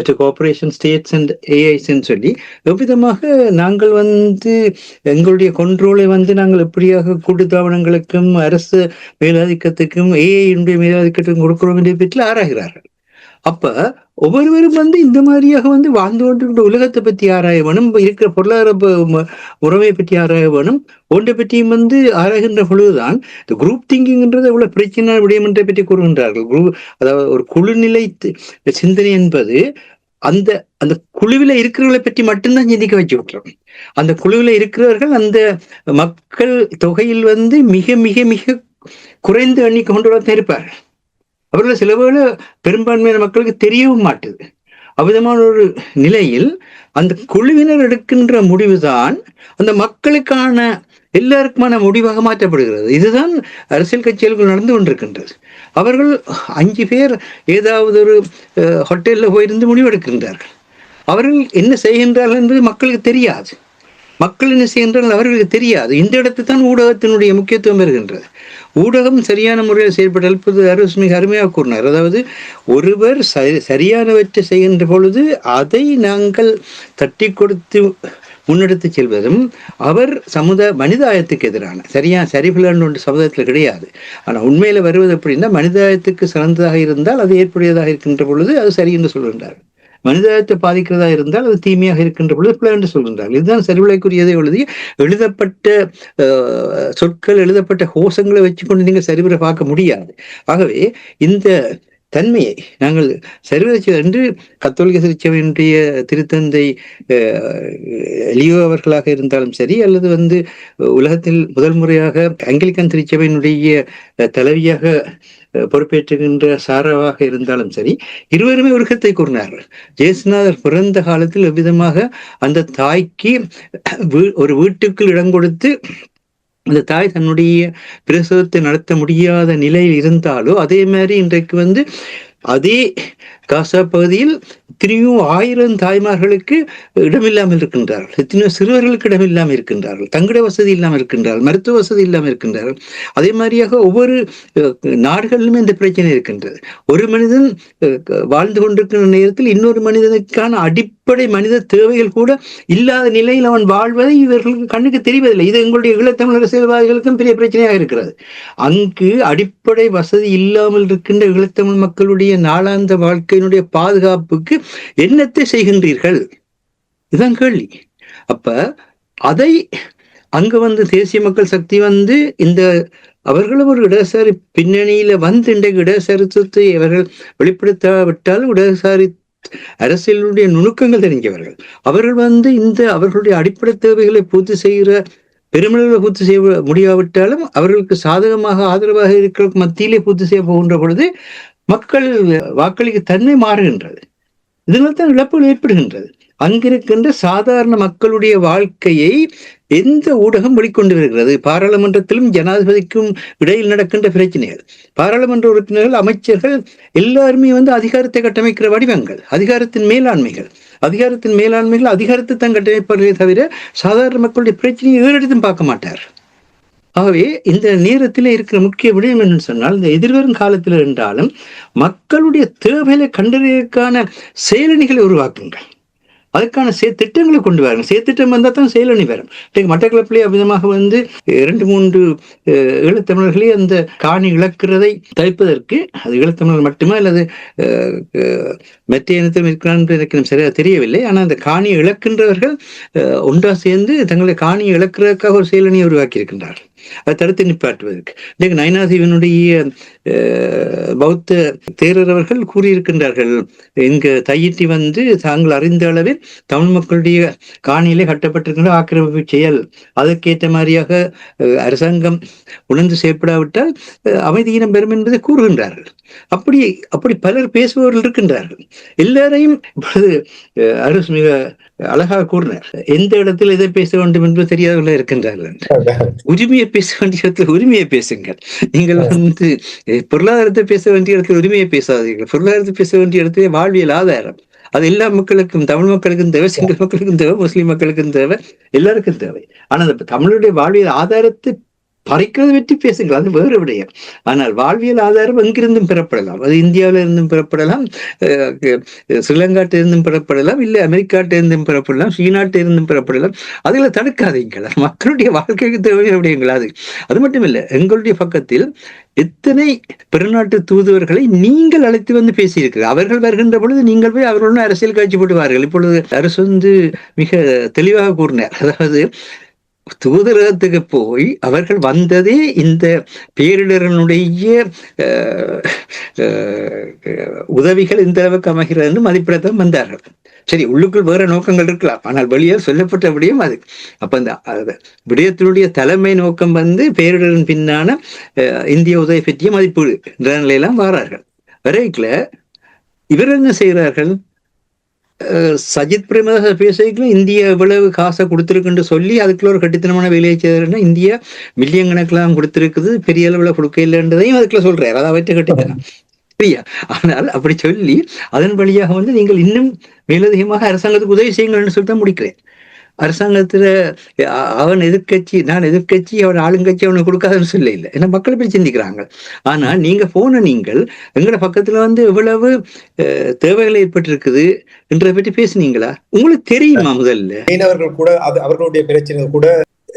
to corporations, states and AIs ன்னு சொல்லி எவ்விதமாக நாங்கள் எங்களுடைய கொண்ட்ரோலை நாங்கள் எப்படியாக கூட்டுத்தாபனங்களுக்கும் அரசு மேலாதிக்கத்துக்கும் ஏஐனுடைய மேலாதிக்கத்துக்கும் கொடுக்கிறோம் என்ற பற்றி ஆராய்கிறார்கள். அப்ப ஒவ்வொருவரும் இந்த மாதிரியாக வாழ்ந்து கொண்டிருக்கிற உலகத்தை பற்றி ஆராய வேணும், இருக்கிற பொருளாதார உறவை பற்றி ஆராய வேணும். ஒன்றை பற்றியும் ஆராய்கின்ற பொழுதுதான் இந்த குரூப் திங்கிங்ன்றது எவ்வளவு பிரச்சனை விடயம் என்றை பற்றி கூறுகின்றார்கள். அதாவது ஒரு குழுநிலை சிந்தனை என்பது அந்த குழுவில இருக்கிறவர்களை பற்றி மட்டும்தான் சிந்திக்க வச்சு விட்டுறோம். அந்த குழுவில இருக்கிறவர்கள் அந்த மக்கள் தொகையில் மிக மிக மிக குறைந்த எண்ணிக்கை கொண்டு இருப்பார்கள். அவர்கள் சில வேளை பெரும்பான்மையான மக்களுக்கு தெரியவும் மாட்டுது. அவ்விதமான ஒரு நிலையில் அந்த குழுவினர் எடுக்கின்ற முடிவுதான் அந்த மக்களுக்கான எல்லாருக்குமான முடிவாக மாற்றப்படுகிறது. இதுதான் அரசியல் கட்சிகளுக்கு நடந்து கொண்டிருக்கின்றது. அவர்கள் 5 பேர் ஏதாவது ஒரு ஹோட்டலில் போயிருந்து முடிவெடுக்கின்றார்கள். அவர்கள் என்ன செய்கின்றார்கள் என்பது மக்களுக்கு தெரியாது. மக்கள் என்ன செய்கின்றால் அவர்களுக்கு தெரியாது. இந்த இடத்து தான் ஊடகத்தினுடைய முக்கியத்துவம் வருகின்றது. ஊடகம் சரியான முறையில் செயல்பட்டால் மிக அருமையாக கூறினார். அதாவது ஒருவர் சரியானவற்றை செய்கின்ற பொழுது அதை நாங்கள் தட்டி கொடுத்து முன்னெடுத்து செல்வதும் அவர் மனிதாயத்துக்கு எதிரான சரிபிலான ஒன்று சமுதாயத்தில் கிடையாது. ஆனால் உண்மையில வருவது எப்படின்னா, மனிதாயத்துக்கு சிறந்ததாக இருந்தால் அது ஏற்புடையதாக இருக்கின்ற பொழுது அது சரி என்று சொல்கின்றார். மனிதாயத்தை பாதிக்கிறதா இருந்தால் அது தீமையாக இருக்கின்ற பொழுது பிள்ளை என்று சொல்கின்றார்கள். இதுதான் சரிவிலைக்குரியதை எழுதப்பட்ட சொற்கள், எழுதப்பட்ட கோஷங்களை வச்சுக்கொண்டு நீங்கள் சரிவர பார்க்க முடியாது. ஆகவே இந்த தன்மையை நாங்கள் சரிவர என்று கத்தோலிக்க திருச்சபையினுடைய திருத்தந்தை லியோ அவர்களாக இருந்தாலும் சரி, அல்லது உலகத்தில் முதல் முறையாக ஆங்கிலிக்கன் திருச்சபையினுடைய தலைவியாக பொறுப்பேற்றுகின்ற சாராவாக இருந்தாலும் சரி, இருவருமே ஒரு கருத்தை கூறினார்கள். ஜேசுநாதர் பிறந்த காலத்தில் எவ்விதமாக அந்த தாய்க்கு ஒரு வீட்டுக்குள் இடம் கொடுத்து அந்த தாய் தன்னுடைய பிரசவத்தை நடத்த முடியாத நிலையில் இருந்தாலோ, அதே மாதிரி இன்றைக்கு அதே காசா பகுதியில் எத்தனையோ 1000 தாய்மார்களுக்கு இடமில்லாமல் இருக்கின்றார்கள், எத்தனையோ சிறுவர்களுக்கு இடமில்லாமல் இருக்கின்றார்கள், தங்குட வசதி இல்லாமல் இருக்கின்றார்கள், மருத்துவ வசதி இல்லாமல் இருக்கின்றார்கள். அதே மாதிரியாக ஒவ்வொரு நாடுகளிலுமே இந்த பிரச்சனை இருக்கின்றது. ஒரு மனிதன் வாழ்ந்து கொண்டிருக்கின்ற நேரத்தில் இன்னொரு மனிதனுக்கான அடிப்படை மனித தேவைகள் கூட இல்லாத நிலையில் அவன் வாழ்வதை இவர்களுக்கு கண்ணுக்கு தெரிவதில்லை. இது எங்களுடைய ஈழத்தமிழ் அரசியல்வாதிகளுக்கும் பெரிய பிரச்சனையாக இருக்கிறது. அங்கு அடிப்படை வசதி இல்லாமல் இருக்கின்ற ஈழத்தமிழ் மக்களுடைய நாளாந்த வாழ்க்கையினுடைய பாதுகாப்புக்கு என்னத்தை செய்கின்றீர்கள்? இதுதான் கேள்வி. அப்ப அதை அங்கு தேசிய மக்கள் சக்தி இந்த அவர்களும் ஒரு இடதுசாரி பின்னணியில இன்றைக்கு இடதுசாரித்துவத்தை அவர்கள் வெளிப்படுத்தாவிட்டால் இடதுசாரி அரசியலுடைய நுணுக்கங்கள் தெரிஞ்சவர்கள். அவர்கள் இந்த அவர்களுடைய அடிப்படை தேவைகளை பூர்த்தி செய்கிற பெருமளவில் பூர்த்தி செய்ய முடியாவிட்டாலும் அவர்களுக்கு சாதகமாக ஆதரவாக இருக்கிற மத்தியிலே பூர்த்தி செய்ய போகின்ற பொழுது மக்கள் வாக்களிக்க தன்மை மாறுகின்றது. இதனால் தான் இழப்புகள் ஏற்படுகின்றது. அங்கிருக்கின்ற சாதாரண மக்களுடைய வாழ்க்கையை எந்த ஊடகம் வெளிக்கொண்டு வருகிறது? பாராளுமன்றத்திலும் ஜனாதிபதிக்கும் இடையில் நடக்கின்ற பிரச்சனைகள், பாராளுமன்ற உறுப்பினர்கள், அமைச்சர்கள் எல்லாருமே அதிகாரத்தை கட்டமைக்கிற வடிவங்கள், அதிகாரத்தின் மேலாண்மைகள் அதிகாரத்தை தான் கட்டமைப்பார்களே தவிர சாதாரண மக்களுடைய பிரச்சனையை ஏறெடுத்தும் பார்க்க மாட்டார். ஆகவே இந்த நேரத்தில் இருக்கிற முக்கிய விடயம் என்னன்னு சொன்னால், இந்த எதிர்வரும் காலத்தில் இருந்தாலும் மக்களுடைய தேவைகளை கண்டறிவதற்கான செயலணிகளை உருவாக்குங்கள், அதுக்கான திட்டங்களை கொண்டு வாருங்க. திட்டம் வந்தால் தான் செயலணி வரும். மட்டக்களப்பிலே அவ்விதமாக 2-3 ஈழத்தமிழர்களே அந்த காணி இழக்கிறதை தவிர்ப்பதற்கு, அது ஈழத்தமிழர் மட்டுமே அல்லது மற்ற இனத்தில் இருக்கிறான்னு எனக்கு சரியாக தெரியவில்லை. ஆனால் அந்த காணியை இழக்கின்றவர்கள் ஒன்றா சேர்ந்து தங்களை காணியை இழக்கிறதுக்காக ஒரு செயலணியை உருவாக்கி இருக்கின்றார்கள், அதை தடுத்து நிப்பாட்டுவதற்கு. இன்றைக்கு நயினாதீவனுடைய பௌத்த தேரர் அவர்கள் கூறியிருக்கின்றார்கள், இங்கு தையிட்டி தாங்கள் அறிந்த அளவில் தமிழ் மக்களுடைய காணியிலே கட்டப்பட்டிருக்கின்ற ஆக்கிரமிப்பு செயல், அதற்கேற்ற மாதிரியாக அரசாங்கம் உணர்ந்து செயற்படாவிட்டால் அமைதியினம் பெறும் என்பதை கூறுகின்றார்கள். அப்படி பலர் பேசுபவர்கள் இருக்கின்றார்கள். எல்லாரையும் இப்பொழுது அரசு மிக அழகாக கூறினார், எந்த இடத்தில் எதை பேச வேண்டும் என்று தெரியாதவர்கள் இருக்கின்றார்கள். உரிமையை பேச வேண்டிய இடத்துல உரிமையை பேசுங்கள். நீங்கள் பொருளாதாரத்தை பேச வேண்டிய இடத்துல உரிமையை பேசாதீர்கள். பொருளாதாரத்தை பேச வேண்டிய இடத்துல வாழ்வியல் ஆதாரம், அது எல்லா மக்களுக்கும், தமிழ் மக்களுக்கும் தேவை, சிங்கள மக்களுக்கும் தேவை, முஸ்லிம் மக்களுக்கும் தேவை, எல்லாருக்கும் தேவை. ஆனா அந்த தமிழுடைய வாழ்வியல் ஆதாரத்தை பறிக்கிறது வெற்றி பேசுங்கள், அது வேறு விடயம். ஆனால் வாழ்வியல் ஆதாரம் எங்கிருந்தும் பெறப்படலாம். அது இந்தியாவில இருந்தும் பெறப்படலாம், ஸ்ரீலங்காட்டில் இருந்தும் பெறப்படலாம், இல்லை அமெரிக்காட்டில் இருந்தும் பெறப்படலாம், சீனாட்டில் இருந்தும் பெறப்படலாம். அதில் தடுக்காதீங்கள். மக்களுடைய வாழ்க்கைக்கு தேவையான விடயங்கள் அது. அது மட்டும் இல்லை, எங்களுடைய பக்கத்தில் எத்தனை பெருநாட்டு தூதுவர்களை நீங்கள் அழைத்து பேசியிருக்கிறார். அவர்கள் வருகின்ற பொழுது நீங்கள் போய் அவர்களுடன் அரசியல் காட்சி போடுவார்கள். இப்பொழுது அரசு மிக தெளிவாக கூறினார், அதாவது தூதரகத்துக்கு போய் அவர்கள் வந்ததே இந்த பேரிடர்களுடைய உதவிகள் இந்த அளவுக்கு அமைகிறது என்று மதிப்பிடத்தான் வந்தார்கள். சரி, உள்ளுக்குள் வேற நோக்கங்கள் இருக்கலாம், ஆனால் வெளியே சொல்லப்பட்ட விடயம் அது. அப்ப அந்த விடயத்தினுடைய தலைமை நோக்கம் பேரிடரின் பின்னான இந்திய உதவி பற்றிய மதிப்பீடு என்ற நிலையெல்லாம் வாரார்கள். வரைக்குல இவர் என்ன செய்கிறார்கள்? சஜித் பிரேமதாச பேசிக்கலாம், இந்தியா எவ்வளவு காசை கொடுத்துருக்குன்னு சொல்லி அதுக்குள்ள ஒரு கட்டித்தனமான வேலையை செய்யறதுன்னா இந்தியா மில்லியன் கணக்கெல்லாம் கொடுத்துருக்குது, பெரிய அளவுல கொடுக்க இல்லைன்றதையும் அதுக்குள்ள சொல்றாரு. அதை அவற்றை கட்டித்தனம் சரியா? ஆனால் அப்படி சொல்லி அதன் வழியாக நீங்கள் இன்னும் மேலதிகமாக அரசாங்கத்துக்கு உதவி செய்யுங்கள்னு சொல்லி தான் முடிக்கிறேன். அரசாங்கத்துல அவன் எதிர்கட்சி, நான் எதிர்கட்சி, அவன் ஆளுங்கட்சி, அவனுக்கு கொடுக்காதுன்னு சொல்ல இல்லை. ஏன்னா மக்கள் போய் சிந்திக்கிறாங்க. ஆனா நீங்க போன நீங்கள் எங்கட பக்கத்துல வந்து எவ்வளவு தேவைகள் ஏற்பட்டிருக்குது என்றதை பற்றி பேசுனீங்களா? உங்களுக்கு தெரியுமா? முதல்ல மீனவர்கள் கூட அவர்களுடைய பிரச்சனைகள் கூட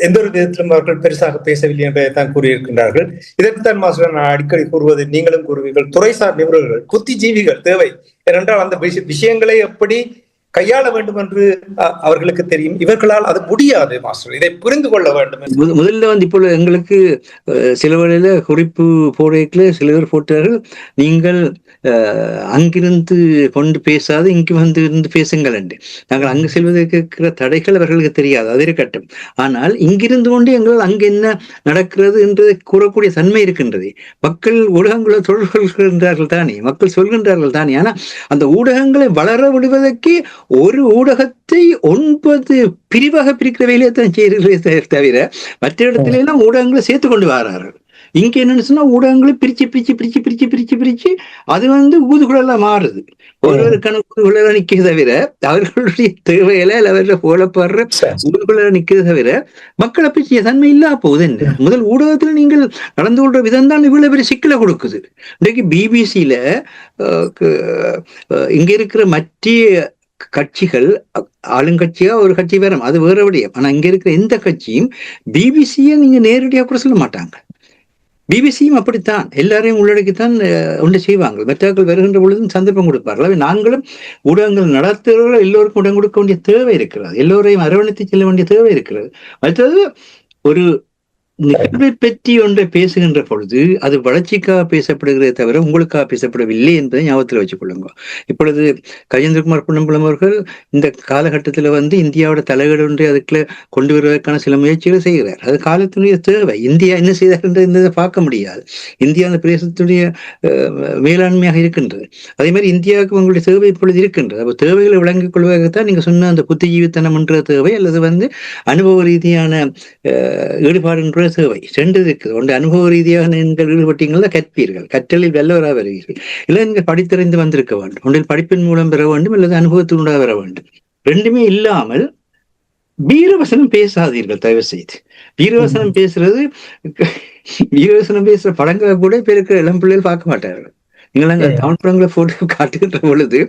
எந்த ஒரு விதத்திலும் அவர்கள் பெருசாக பேசவில்லை என்பதை தான் கூறியிருக்கின்றார்கள். இதற்குத்தான் மாஸ்டர் நான் அடிக்கடி கூறுவது, நீங்களும் கூறுவீர்கள், துறைசார் நிபுணர்கள், புத்திஜீவிகள் தேவை. ஏனென்றால் அந்த விஷயங்களை எப்படி கையாள வேண்டும் என்று அவர்களுக்கு தெரியும். இவர்களால் அது முடியாது மாஸ்டர், இதை புரிந்து கொள்ள வேண்டும். முதல்ல வந்து இப்போ எங்களுக்கு சில வேளையில குறிப்பு போடைக்குள்ள சில பேர் போட்டார்கள், நீங்கள் அங்கிருந்து கொண்டு பேசாது இங்கு வந்து இருந்து பேசுங்கள் என்று. நாங்கள் அங்கு செல்வதற்கு இருக்கிற தடைகள் அவர்களுக்கு தெரியாது, அது இருக்கட்டும். ஆனால் இங்கிருந்து கொண்டு எங்களால் அங்கு என்ன நடக்கிறது என்று கூறக்கூடிய தன்மை இருக்கின்றது. மக்கள் ஊடகங்களை தொடர்பு கொள்கின்றார்கள் தானே, மக்கள் சொல்கின்றார்கள் தானே. ஆனா அந்த ஊடகங்களை வளர விடுவதற்கு ஒரு ஊடகத்தை 9 பிரிவாக பிரிக்கிற வேலையை தான் செய்கிறீர்களே தவிர மற்ற இடத்துல எல்லாம் ஊடகங்களை சேர்த்து கொண்டு வரார்கள். இங்க என்னன்னு சொன்னா ஊடகங்களை பிரிச்சு பிரிச்சு பிரிச்சு பிரிச்சு பிரிச்சு பிரிச்சு அது வந்து ஊதுகுழலாம் மாறுது. ஒருவருக்கான ஊதுகுழல நிக்கிறது தவிர அவர்களுடைய தேவையில அவர்கள் போலப்படுற ஊதுகுழல நிக்கிறது தவிர மக்களை பற்றிய தன்மை இல்லா போகுது. என்ன முதல் ஊடகத்துல நீங்கள் நடந்து கொள்ற விதம் தான் இவ்வளவு பெரிய சிக்கலை கொடுக்குது. இன்றைக்கு பிபிசியில இங்க இருக்கிற மற்ற கட்சிகள், ஆளுங்கட்சியா ஒரு கட்சி வேற, அது வேற விடயம். ஆனா இங்க இருக்கிற எந்த கட்சியும் பிபிசியை நீங்க நேரடியாக கூட சொல்ல மாட்டாங்க. பிபிசியும் அப்படித்தான், எல்லாரையும் உள்ளடக்கித்தான் ஒன்று செய்வாங்க. மற்றவர்கள் வருகின்ற பொழுதும் சந்தர்ப்பம் கொடுப்பார்கள். நாங்களும் ஊடகங்கள் நடத்துகிறவர்கள் எல்லோருக்கும் இடம் கொடுக்க வேண்டிய தேவை இருக்கிறது, எல்லோரையும் அரவணைத்து செல்ல வேண்டிய தேவை இருக்கிறது. மற்றது ஒரு நிகழ்வை பற்றி ஒன்றை பேசுகின்ற பொழுது அது வளர்ச்சிக்காக பேசப்படுகிறதே தவிர உங்களுக்காக பேசப்படவில்லை என்பதை ஞாபகத்தில் வச்சுக் கொள்ளுங்க. இப்பொழுது கஜேந்திரகுமார் பொன்னம்பலம் அவர்கள் இந்த காலகட்டத்தில் வந்து இந்தியாவோட தலையீடு ஒன்றை அதுக்குள்ள கொண்டு வருவதற்கான சில முயற்சிகளை செய்கிறார். அது காலத்தினுடைய தேவை. இந்தியா என்ன செய்தார் என்றதை பார்க்க முடியாது. இந்தியா அந்த பிரதேசத்துடைய மேலாண்மையாக இருக்கின்றது. அதே மாதிரி இந்தியாவுக்கு உங்களுடைய தேவை இப்பொழுது இருக்கின்றது. அப்போ தேவைகளை விளங்கிக் கொள்வதற்குத்தான் நீங்க சொன்ன அந்த புத்திஜீவித்தனம் என்ற தேவை, அல்லது வந்து அனுபவ ரீதியான ஈடுபாடு தேவை. ரெண்டு இருக்குது. ஒன்று அனுபவ ரீதியாக நீங்கள் ஈடுபட்டீங்களா கற்பீர்கள், கற்றலில் வல்லவராக வருவீர்கள். இல்லை நீங்கள் படித்தறிந்து வந்திருக்க வேண்டும். ஒன்றில் படிப்பின் மூலம் பெற வேண்டும், அல்லது அனுபவத்தினூடாக பெற வேண்டும். ரெண்டுமே இல்லாமல் வீரவசனம் பேசாதீர்கள் தயவு செய்து. வீரவசனம் பேசுற படங்களை கூட இப்ப இருக்கிற இளம் பிள்ளைகள் பார்க்க மாட்டார்கள். நீங்கள் அங்க தமிழ் படங்களை போட்டு காட்டுகின்ற பொழுது,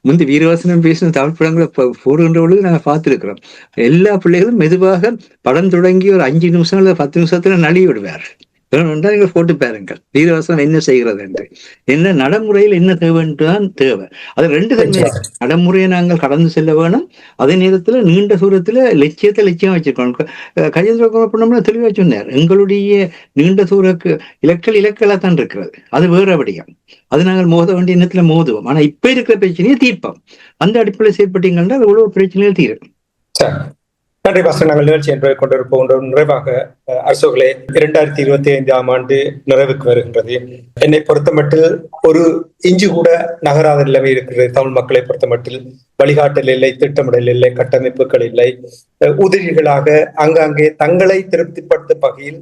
முந்தி வீரவசனம் பேசின தமிழ் படங்களை போடுகின்ற பொழுது நாங்கள் பார்த்திருக்கிறோம். எல்லா பிள்ளைகளும் மெதுவாக படம் தொடங்கி ஒரு 5 நிமிஷம் அல்லது 10 நிமிஷத்துல நழுவி விடுவார். நீங்கள் போட்டு பாருங்கள் வீரவசனம் என்ன செய்கிறது என்று. என்ன நடைமுறையில் என்ன தேவை என்றுதான் தேவை. அது ரெண்டு தன்மை. நடைமுறையை நாங்கள் கடந்து செல்ல வேணும், அதே நேரத்துல நீண்ட தூரத்துல லட்சியம் வச்சிருக்கோம். கஜேந்திரகுமார் பொன்னம்பலம் தெளிவா சொன்னார், எங்களுடைய நீண்ட தூர இலக்கெல்லாம் தான் இருக்கிறது, அது வேற விடயம். அது நாங்கள் மோத வேண்டிய எண்ணத்துல மோதுவோம். ஆனா இப்ப இருக்கிற பிரச்சனையை தீர்ப்போம். அந்த அடிப்படையில் செயற்பட்டீங்கன்னா எவ்வளவு பிரச்சனைகள் தீரும். நன்றி பாஸ்டர். நாங்கள் நிகழ்ச்சி என்பதை கொண்டிருப்போம். நிறைவாக அரசுகளே, 2025ஆம் ஆண்டு நிறைவுக்கு வருகின்றது. என்னை பொறுத்தமட்டில் ஒரு இஞ்சு கூட நகராத நிலைமை இருக்கிறது. தமிழ் மக்களை பொறுத்தமட்டில் வழிகாட்டல் இல்லை, திட்டமிடல் இல்லை, கட்டமைப்புகள் இல்லை. உதிரிகளாக அங்காங்கே தங்களை திருப்திப்படுத்தும் வகையில்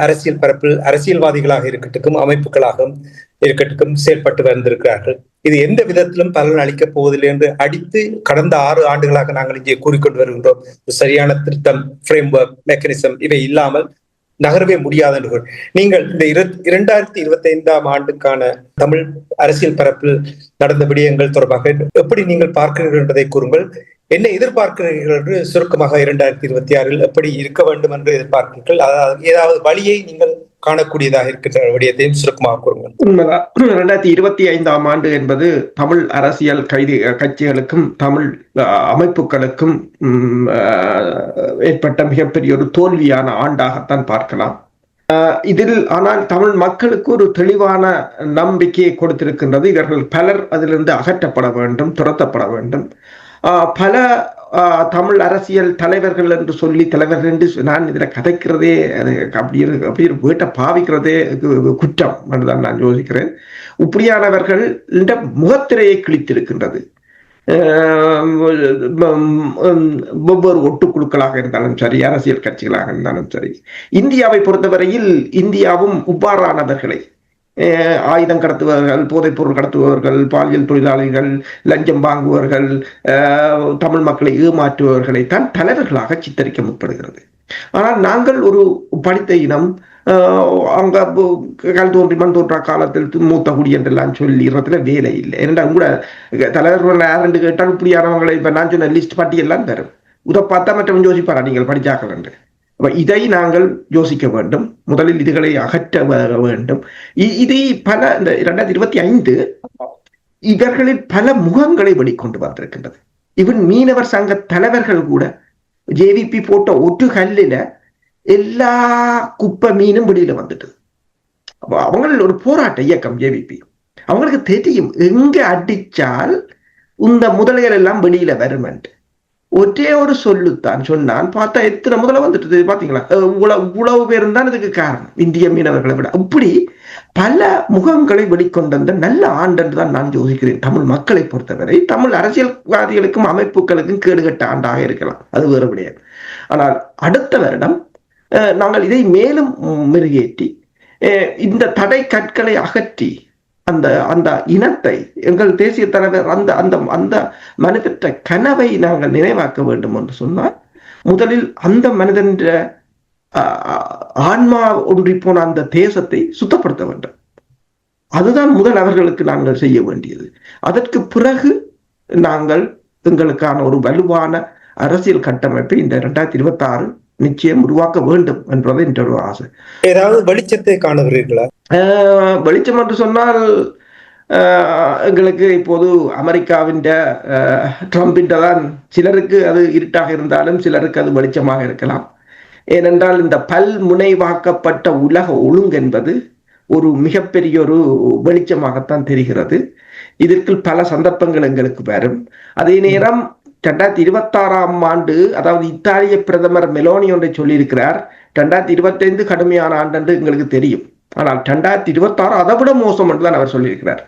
அரசியல் பரப்பில் அரசியல்வாதிகளாக இருக்கட்டும், அமைப்புகளாகவும் இருக்கட்டும் செயல்பட்டு வந்திருக்கிறார்கள். இது எந்த விதத்திலும் பலன் அளிக்கப் போவதில்லை என்று அடித்து கடந்த 6 ஆண்டுகளாக நாங்கள் இங்கே கூறிக்கொண்டு வருகின்றோம். சரியான திருத்தம், ஃப்ரேம்வொர்க், மெக்கானிசம் இவை இல்லாமல் நகரவே முடியாது என்று நீங்கள் இந்த 2025ஆம் ஆண்டுக்கான தமிழ் அரசியல் பரப்பில் நடந்த விடயங்கள் தொடர்பாக எப்படி நீங்கள் பார்க்கிறீர்கள் என்பதை கூறுங்கள். என்ன எதிர்பார்க்கிறீர்கள் என்று சுருக்கமாக 2026 எப்படி இருக்க வேண்டும் என்று எதிர்பார்க்கிறீர்கள்? அதாவது ஏதாவது வழியை நீங்கள் காணக்கூடியதாக இருக்கின்ற விடயத்தையும் சுருக்கமாக கூறுங்கள். உண்மைதான். 2025ஆம் ஆண்டு என்பது தமிழ் அரசியல் கட்சிகளுக்கும் தமிழ் அமைப்புகளுக்கும் ஏற்பட்ட மிகப்பெரிய ஒரு தோல்வியான ஆண்டாகத்தான் பார்க்கலாம். இதில் ஆனால் தமிழ் மக்களுக்கு ஒரு தெளிவான நம்பிக்கையை கொடுத்திருக்கின்றது. இவர்கள் பலர் அதிலிருந்து அகற்றப்பட வேண்டும், துரத்தப்பட வேண்டும். பல தமிழ் அரசியல் தலைவர்கள் என்று சொல்லி, தலைவர்கள் என்று நான் இதில் கதைக்கிறதே அது அப்படி வீட்டை பாவிக்கிறதே குற்றம் என்றுதான் நான் யோசிக்கிறேன். இப்படியானவர்கள் இந்த முகத்திரையை கிழித்திருக்கின்றது. ஒவ்வொரு ஒட்டுக்குழுக்களாக இருந்தாலும் சரி, அரசியல் கட்சிகளாக இருந்தாலும் சரி, இந்தியாவை பொறுத்தவரையில் இந்தியாவும் இவ்வாறானவர்களை ஆயுதம் கடத்துபவர்கள், போதைப்பொருள் கடத்துபவர்கள், பாலியல் தொழிலாளிகள், லஞ்சம் வாங்குபவர்கள், தமிழ் மக்களை ஏமாற்றுபவர்களை தான் தலைவர்களாக சித்தரிக்க முற்படுகிறது. ஆனால் நாங்கள் ஒரு படித்த இனம், அவங்க கல் தோன்றி மண் தோன்றா காலத்தில் மூத்த குடி என்றெல்லாம் சொல்லிடுறதுல வேலை இல்லை. ஏன்னா கூட தலைவர்கள் யாருன்னு கேட்டால் இப்படியானவங்களை இப்ப நான் சொன்ன லிஸ்ட் பட்டியெல்லாம் தரும். இதை பார்த்தா மற்றவன் யோசிப்பாரா நீங்கள் படிச்சாக்கள் என்று. இதை நாங்கள் யோசிக்க வேண்டும். முதலில் இதுகளை அகற்ற வேண்டும். இதை பல இந்த 2025 இவர்களில் பல முகங்களை வெளிக்கொண்டு வந்திருக்கின்றது. இவன் மீனவர் சங்க தலைவர்கள் கூட ஜேவிபி போட்ட ஒட்டு கல்லில எல்லா குப்பை மீனும் வெளியில வந்துட்டு. அவங்க ஒரு போராட்ட இயக்கம் ஜேவிபி. அவங்களுக்கு தெரியும் எங்க அடிச்சால் இந்த முதலைகள் எல்லாம் வெளியில வரும். ஒரே ஒரு சொல்லுத்தான் சொன்னான், பார்த்தா எத்தனை முதல்ல வந்துட்டு பாத்தீங்களா? உழவு பேரும் தான் இதுக்கு காரணம், இந்திய மீனவர்களை விட. இப்படி பல முகங்களை வெளிக்கொண்ட நல்ல ஆண்டு என்று தான் நான் யோசிக்கிறேன். தமிழ் மக்களை பொறுத்தவரை தமிழ் அரசியல்வாதிகளுக்கும் அமைப்புகளுக்கும் கேடுகட்ட ஆண்டாக இருக்கலாம், அது வேறு விடையாது. ஆனால் அடுத்த வருடம் நாங்கள் இதை மேலும் மெருகேற்றி இந்த தடை கற்களை அகற்றி அந்த அந்த இனத்தை, எங்கள் தேசிய தலைவர் அந்த அந்த அந்த மனிதற்ற கனவை நாங்கள் நினைவாக்க வேண்டும் என்று சொன்னால் முதலில் அந்த மனிதன் ஆன்மா ஒன்றி போன அந்த தேசத்தை சுத்தப்படுத்த வேண்டும். அதுதான் முதல் அவர்களுக்கு நாங்கள் செய்ய வேண்டியது. அதற்கு பிறகு நாங்கள் எங்களுக்கான ஒரு வலுவான அரசியல் கட்டமைப்பை இந்த 2026 நிச்சயம் உருவாக்க வேண்டும் என்பது என்ற ஒரு ஆசை. ஏதாவது வெளிச்சத்தை காணுகிறீர்களா? வெளிச்சம் என்று சொன்னால் எங்களுக்கு இப்போது அமெரிக்காவின் ட்ரம்பின் தான் சிலருக்கு அது இருட்டாக இருந்தாலும் சிலருக்கு அது வெளிச்சமாக இருக்கலாம். ஏனென்றால் இந்த பல்முனைவாக்கப்பட்ட உலக ஒழுங்கு என்பது ஒரு மிகப்பெரிய ஒரு வெளிச்சமாகத்தான் தெரிகிறது. இதற்கு பல சந்தர்ப்பங்கள் எங்களுக்கு வரும். அதே நேரம் 2026 அதாவது இத்தாலிய பிரதமர் மெலோனி ஒன்றை சொல்லியிருக்கிறார். 2025 கடுமையான ஆண்டு என்று எங்களுக்கு தெரியும். ஆனால் 2026 அதை விட மோசம் என்றுதான் அவர் சொல்லியிருக்கிறார்.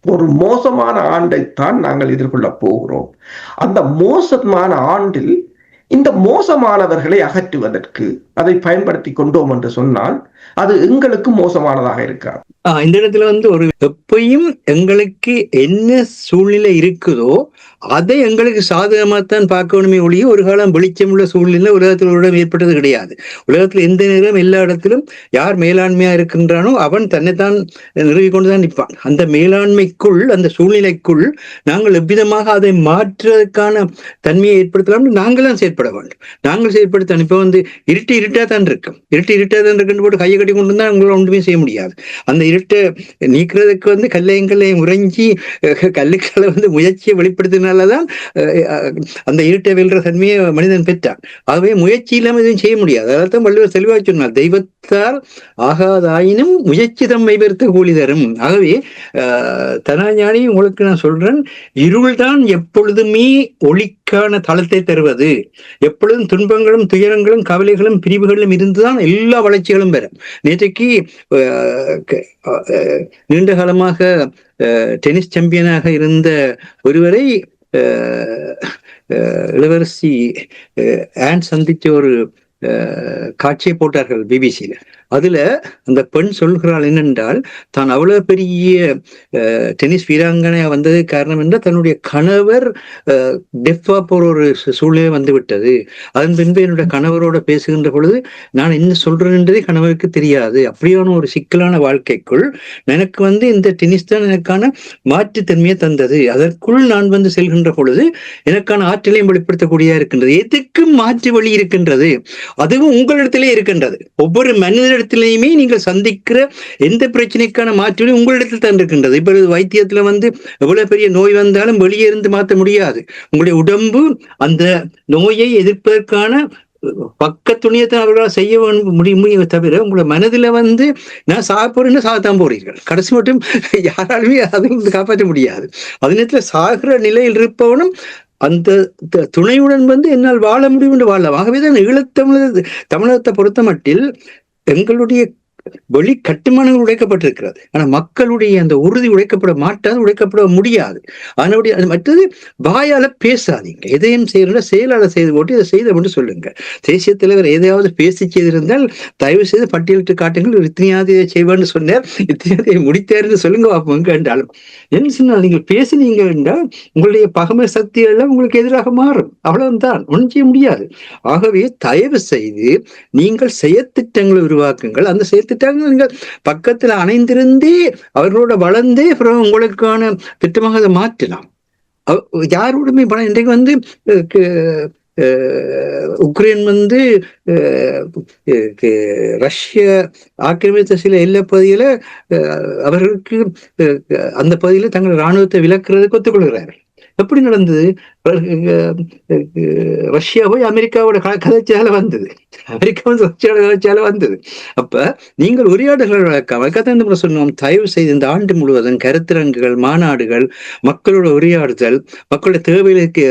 ஒரு மோசமான ஆண்டைத்தான் நாங்கள் எதிர்கொள்ள போகிறோம். அந்த மோசமான ஆண்டில் இந்த மோசமானவர்களை அகற்றுவதற்கு அதை பயன்படுத்தி கொண்டோம் என்று சொன்னால் அது எங்களுக்கு மோசமானதாக இருக்காது. இந்த இடத்துல ஒரு எப்பயும் எங்களுக்கு என்ன சூழ்நிலை இருக்குதோ அதை எங்களுக்கு சாதகமாகத்தான் பார்க்கணுமே ஒழிய ஒரு காலம் வெளிச்சம் உள்ள சூழ்நிலை உலகத்தில் ஒரு இடம் ஏற்பட்டது கிடையாது. உலகத்தில் எந்த நேரம் எல்லா இடத்திலும் யார் மேலாண்மையா இருக்கின்றானோ அவன் தன்னைத்தான் நிறுவிக்கொண்டுதான் நிற்பான். அந்த மேலாண்மைக்குள், அந்த சூழ்நிலைக்குள் நாங்கள் எவ்விதமாக அதை மாற்றுவதற்கான தன்மையை ஏற்படுத்தலாம் நாங்களும் செயற்பட வேண்டும். நாங்கள் செயற்படுத்த இப்ப இருட்டா தான் இருக்கும். இருட்டா தான் இருக்குன்னு போட்டு கையை கட்டி கொண்டு இருந்தால் அவங்களால ஒன்றுமே செய்ய முடியாது. அந்த இருட்டை நீக்கிறதுக்கு கல்லையும் உறைஞ்சி கல்லுக்களை முயற்சியை வெளிப்படுத்தினாலதான் அந்த இருட்டை வெல்ற தன்மையை மனிதன் பெற்றான். ஆகவே முயற்சி இல்லாமல் எதுவும் செய்ய முடியாது. அதான் வள்ளுவர் தெளிவாக சொன்னார், தெய்வத்தால் ஆகாதாயினும் முயற்சி தம்மை பெருத்த கூலி தரும். ஆகவே தனாஞானி உங்களுக்கு நான் சொல்றேன், இருள்தான் எப்பொழுதுமே ஒளிக்கான தளத்தை தருவது. எப்பொழுதும் துன்பங்களும் துயரங்களும் கவலைகளும் பிரிவுகளும் இருந்துதான் எல்லா வளர்ச்சிகளும் பெறும். நேற்றைக்கு நீண்ட காலமாக டென்னிஸ் சாம்பியனாக இருந்த ஒருவரை இளவரசி ஆன் சந்திச்ச ஒரு காட்சியை போட்டார்கள் பிபிசியில. அதுல அந்த பெண் சொல்கிறாள் என்னென்றால், தான் அவ்வளவு பெரிய டென்னிஸ் வீராங்கனையா வந்தது காரணம் என்றால் தன்னுடைய கணவர் டெஃபா போற ஒரு சூழ்நிலை வந்து விட்டது. அதன் பின்பு என்னுடைய கணவரோட பேசுகின்ற பொழுது நான் என்ன சொல்றேன்றதே கணவருக்கு தெரியாது. அப்படியான ஒரு சிக்கலான வாழ்க்கைக்குள் எனக்கு இந்த டென்னிஸ் தான் எனக்கான மாற்றுத்தன்மையை தந்தது. அதற்குள் நான் செல்கின்ற பொழுது எனக்கான ஆற்றலையும் வெளிப்படுத்தக்கூடியதா இருக்கின்றது. எதுக்கும் மாற்று வழி இருக்கின்றது. அதுவும் உங்களிடத்திலே இருக்கின்றது. ஒவ்வொரு மனிதனிடத்திலேயுமே நீங்கள் சந்திக்கிற எந்த பிரச்சனைக்கான மாற்று உங்களிடத்தில் தான் இருக்கின்றது. இப்ப வைத்தியத்துல எவ்வளவு பெரிய நோய் வந்தாலும் வெளியே இருந்து மாற்ற முடியாது. உங்களுடைய உடம்பு அந்த நோயை எதிர்ப்பதற்கான பக்க துணியத்தை அவர்களால் செய்ய முடியுமே தவிர உங்களை மனதில் நான் சாப்பிட்றேன்னு சாகத்தான் போறீர்கள். கடைசி மட்டும் யாராலுமே அதை காப்பாற்ற முடியாது. அதே நேரத்தில் சாகிற நிலையில் இருப்பவனும் அந்த துணையுடன் என்னால் வாழ முடியும் என்று வாழலாம். ஆகவேதான் தமிழகத்தை பொறுத்த மட்டில் எங்களுடைய வெளி கட்டுமானங்கள் உடைக்கப்பட்டிருக்கிறது. ஆனா மக்களுடைய அந்த உறுதி உடைக்கப்பட மாட்டாது, உடைக்கப்பட முடியாது. அதனுடைய மற்றது வாயால பேசாதீங்க. எதையும் செய்யறா செயலாளர் செய்து போட்டு இதை செய்த மட்டும் சொல்லுங்க. தேசிய தலைவர் எதையாவது பேசி செய்திருந்தால் தயவு செய்து பட்டியலிட்டு காட்டுங்கள். இத்தனையாவது செய்வான்னு சொன்னார், இத்தனையாவது முடித்தாருன்னு சொல்லுங்க பார்ப்போம் என்றாலும். என்ன சொன்னால் நீங்கள் பேசினீங்க என்றால் உங்களுடைய பகமை சக்தி எல்லாம் உங்களுக்கு எதிராக மாறும். அவ்வளவுதான், ஒன்றும் செய்ய முடியாது. ஆகவே தயவு செய்து நீங்கள் செயற்திட்டங்களை உருவாக்குங்கள். அந்த செயற்திட்டங்கள் நீங்கள் பக்கத்தில் அணைந்திருந்தே அவர்களோட வளர்ந்தே அப்புறம் உங்களுக்கான திட்டமாக அதை மாற்றலாம். யாரோடுமே பணம் இன்றைக்கு உக்ரைன் ரஷ்ய ஆக்கிரமித்த சில எல்லை பகுதியில அவர்களுக்கு அந்த பகுதியில தங்கள் இராணுவத்தை விலக்குறதுக்கு ஒத்துக்கொள்கிறார்கள். எப்படி நடந்தது? ரஷ்யா போய் அமெரிக்காவோட கதைச்சால வந்தது, அமெரிக்கா ரஷ்யாவோட கதைச்சால வந்தது. அப்ப நீங்கள் உரையாடல்கள் வழக்காக சொன்னோம். தயவு செய்து இந்த ஆண்டு முழுவதும் கருத்தரங்குகள், மாநாடுகள், மக்களோட உரையாடுதல், மக்களோட தேவைகளுக்கு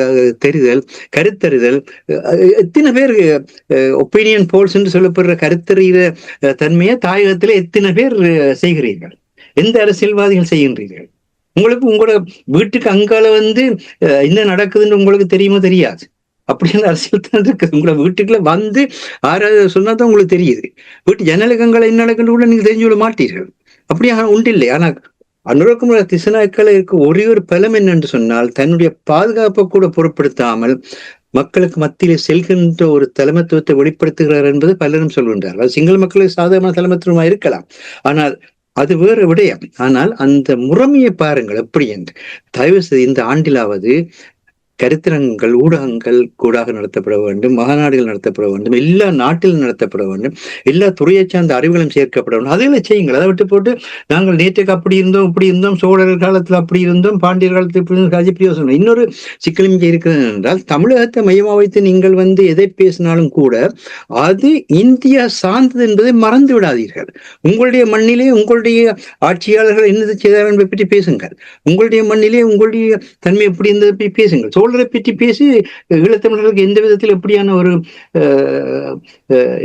தெரிதல், கருத்தறிதல். எத்தனை பேர் ஒப்பீனியன் போல்ஸ் என்று சொல்லப்படுற கருத்தறிகிற தன்மையை தாயகத்துல எத்தனை பேர் செய்கிறீர்கள்? எந்த அரசியல்வாதிகள் செய்கின்றீர்கள்? உங்களுக்கு உங்களோட வீட்டுக்கு அங்கால என்ன நடக்குதுன்னு உங்களுக்கு தெரியுமோ தெரியாது. அப்படின்னு அரசியல் தான் இருக்குது. உங்களை வீட்டுக்குள்ள ஆறாவது சொன்னாதான் உங்களுக்கு தெரியுது. வீட்டு ஜன்னலுக்கு அங்கால என்ன நடக்குன்னு கூட நீங்க தெரிஞ்சு கொள்ள மாட்டீர்கள். அப்படியாக உண்டில்லை. ஆனா அனுரகுமார திசுநாயக்கால இருக்க ஒரே ஒரு பலம் என்னென்று சொன்னால், தன்னுடைய பாதுகாப்பை கூட பொருட்படுத்தாமல் மக்களுக்கு மத்தியிலே செல்கின்ற ஒரு தலைமைத்துவத்தை வெளிப்படுத்துகிறார் என்பது பலரும் சொல்கின்றார். அது சிங்கள மக்களுக்கு சாதாரண தலைமைத்துவமா இருக்கலாம், ஆனால் அது வேறு விடயம். ஆனால் அந்த முறைமையை பாருங்கள் எப்படி என்று. தயவு செய்து இந்த ஆண்டிலாவது கருத்தரங்குகள், ஊடகங்கள் கூடாக நடத்தப்பட வேண்டும், மாநாடுகள் நடத்தப்பட வேண்டும், எல்லா நாட்டிலும் நடத்தப்பட வேண்டும், எல்லா துறையை சார்ந்த அறிவுகளும் சேர்க்கப்பட வேண்டும். அதையெல்லாம் செய்யுங்கள். அதை விட்டு போட்டு நாங்கள் நேற்றுக்கு அப்படி இருந்தோம், இப்படி இருந்தோம், சோழர் காலத்துல அப்படி இருந்தோம், பாண்டியர் காலத்தில் இப்படி இருந்தோம், கஜப்பிரியோசனம். இன்னொரு சிக்கலும் இங்கே இருக்கிறது என்றால், தமிழகத்தை மையமாக வைத்து நீங்கள் எதை பேசினாலும் கூட அது இந்தியா சார்ந்தது என்பதை மறந்து விடாதீர்கள். உங்களுடைய மண்ணிலே உங்களுடைய ஆட்சியாளர்கள் என்னது செய்தார்கள் என்பதை பற்றி பேசுங்கள். உங்களுடைய மண்ணிலே உங்களுடைய தன்மை எப்படி இருந்ததை பற்றி பேசுங்கள். சோழரை பற்றி பேசி ஈழத்தமிழர்களுக்கு எந்த விதத்தில் எப்படியான ஒரு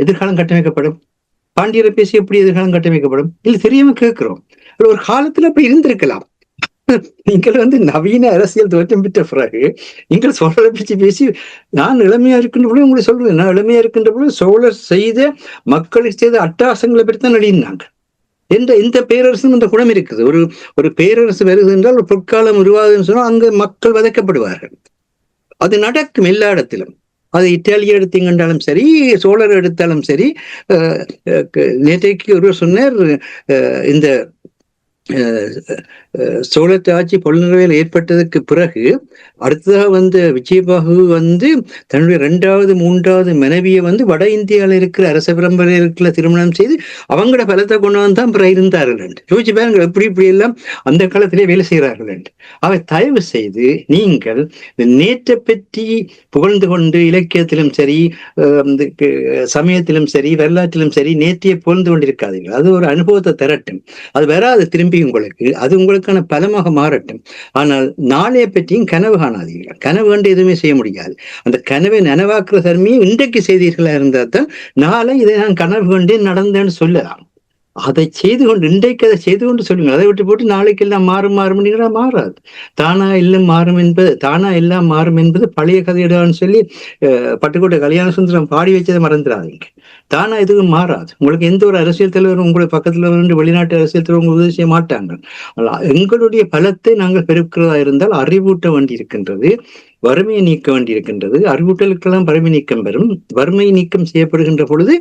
எதிர்காலம் கட்டமைக்கப்படும்? பாண்டியரை பேசி எப்படி எதிர்காலம் கட்டமைக்கப்படும்? இல்லை, தெரியாம கேட்கிறோம். ஒரு காலத்துல அப்படி இருந்திருக்கலாம். நீங்கள் நவீன அரசியல் தோற்றம் பெற்ற பிறகு நீங்கள் சோழரை பற்றி பேசி, நான் இளமையா இருக்கின்ற பொழுது உங்களை சொல்றேன், நான் இளமையா இருக்கின்ற பொழுது சோழர் செய்த மக்களுக்கு செய்த அட்டகாசங்களை பற்றி தான் எழுதினாங்க. எந்த பேரரசும் இந்த குணம் இருக்குது. ஒரு பேரரசு வருது என்றால், ஒரு பொற்காலம் உருவாகுதுன்னு சொன்னால் அங்கு மக்கள் வதைக்கப்படுவார்கள். அது நடக்கும் எல்லா இடத்திலும். அது இத்தாலிய எடுத்தீங்கன்றாலும் சரி, சோழர் எடுத்தாலும் சரி. நேற்றைக்கு ஒருவர் சொன்னார், இந்த சோழத்து ஆட்சி பொருளினவையில் ஏற்பட்டதுக்கு பிறகு அடுத்ததாக விஜயபாகு தன்னுடைய 2வது 3வது மனைவியை வட இந்தியாவில் இருக்கிற அரச பரம்பரையில திருமணம் செய்து அவங்களோட பலத்தை கொண்டு வந்தான் பிறகு இருந்தார்கள் என்று யோசிச்சு பாருங்க. இப்படி எல்லாம் அந்த காலத்திலே வேலை செய்கிறார்கள் என்று. அவை தயவு செய்து நீங்கள் நேற்றை பற்றி புகழ்ந்து கொண்டு இலக்கியத்திலும் சரி, சமயத்திலும் சரி, வரலாற்றிலும் சரி நேற்றையை புகழ்ந்து கொண்டிருக்காதீர்கள். அது ஒரு அனுபவத்தை தரட்டும், அது வராது திரும்பி உங்களுக்கு, அது உங்களுக்கான பலமாக மாறட்டும். ஆனால் நாளைய பற்றியும் கனவு காணாதீர்கள். கனவு கண்டு எதுவுமே செய்ய முடியாது. அந்த கனவை நனவாக்குற தன்மையை இன்றைக்கு செய்தீர்களா இருந்தால் தான் நாளை இதை நான் கனவு கண்டு நடந்தேன்னு சொல்லலாம். அதை செய்து கொண்டு இன்றைக்கு அதை செய்து கொண்டு சொல்லுங்க. அதை விட்டு போட்டு நாளைக்கு எல்லாம் மாறும் மாறாது. தானா எல்லாம் மாறும் என்பது பழைய கதையிடான்னு சொல்லி பட்டுக்கோட்டை கல்யாண சுந்தரம் பாடி வச்சதை மறந்துடாதீங்க. தானா எதுவும் மாறாது. உங்களுக்கு எந்த ஒரு அரசியல் தலைவரும் உங்களுக்கு பக்கத்துல வந்து வெளிநாட்டு அரசியல் தலைவர் உங்களுக்கு உதவி செய்ய மாட்டாங்க. எங்களுடைய பலத்தை நாங்கள் பெருக்கிறதா இருந்தால் அறிவூட்ட வேண்டி இருக்கின்றது, வறுமையை நீக்க வேண்டி இருக்கின்றது. அறிவூட்டலுக்கெல்லாம் வறுமை நீக்கம் பெறும். வறுமை நீக்கம் செய்யப்படுகின்ற பொழுது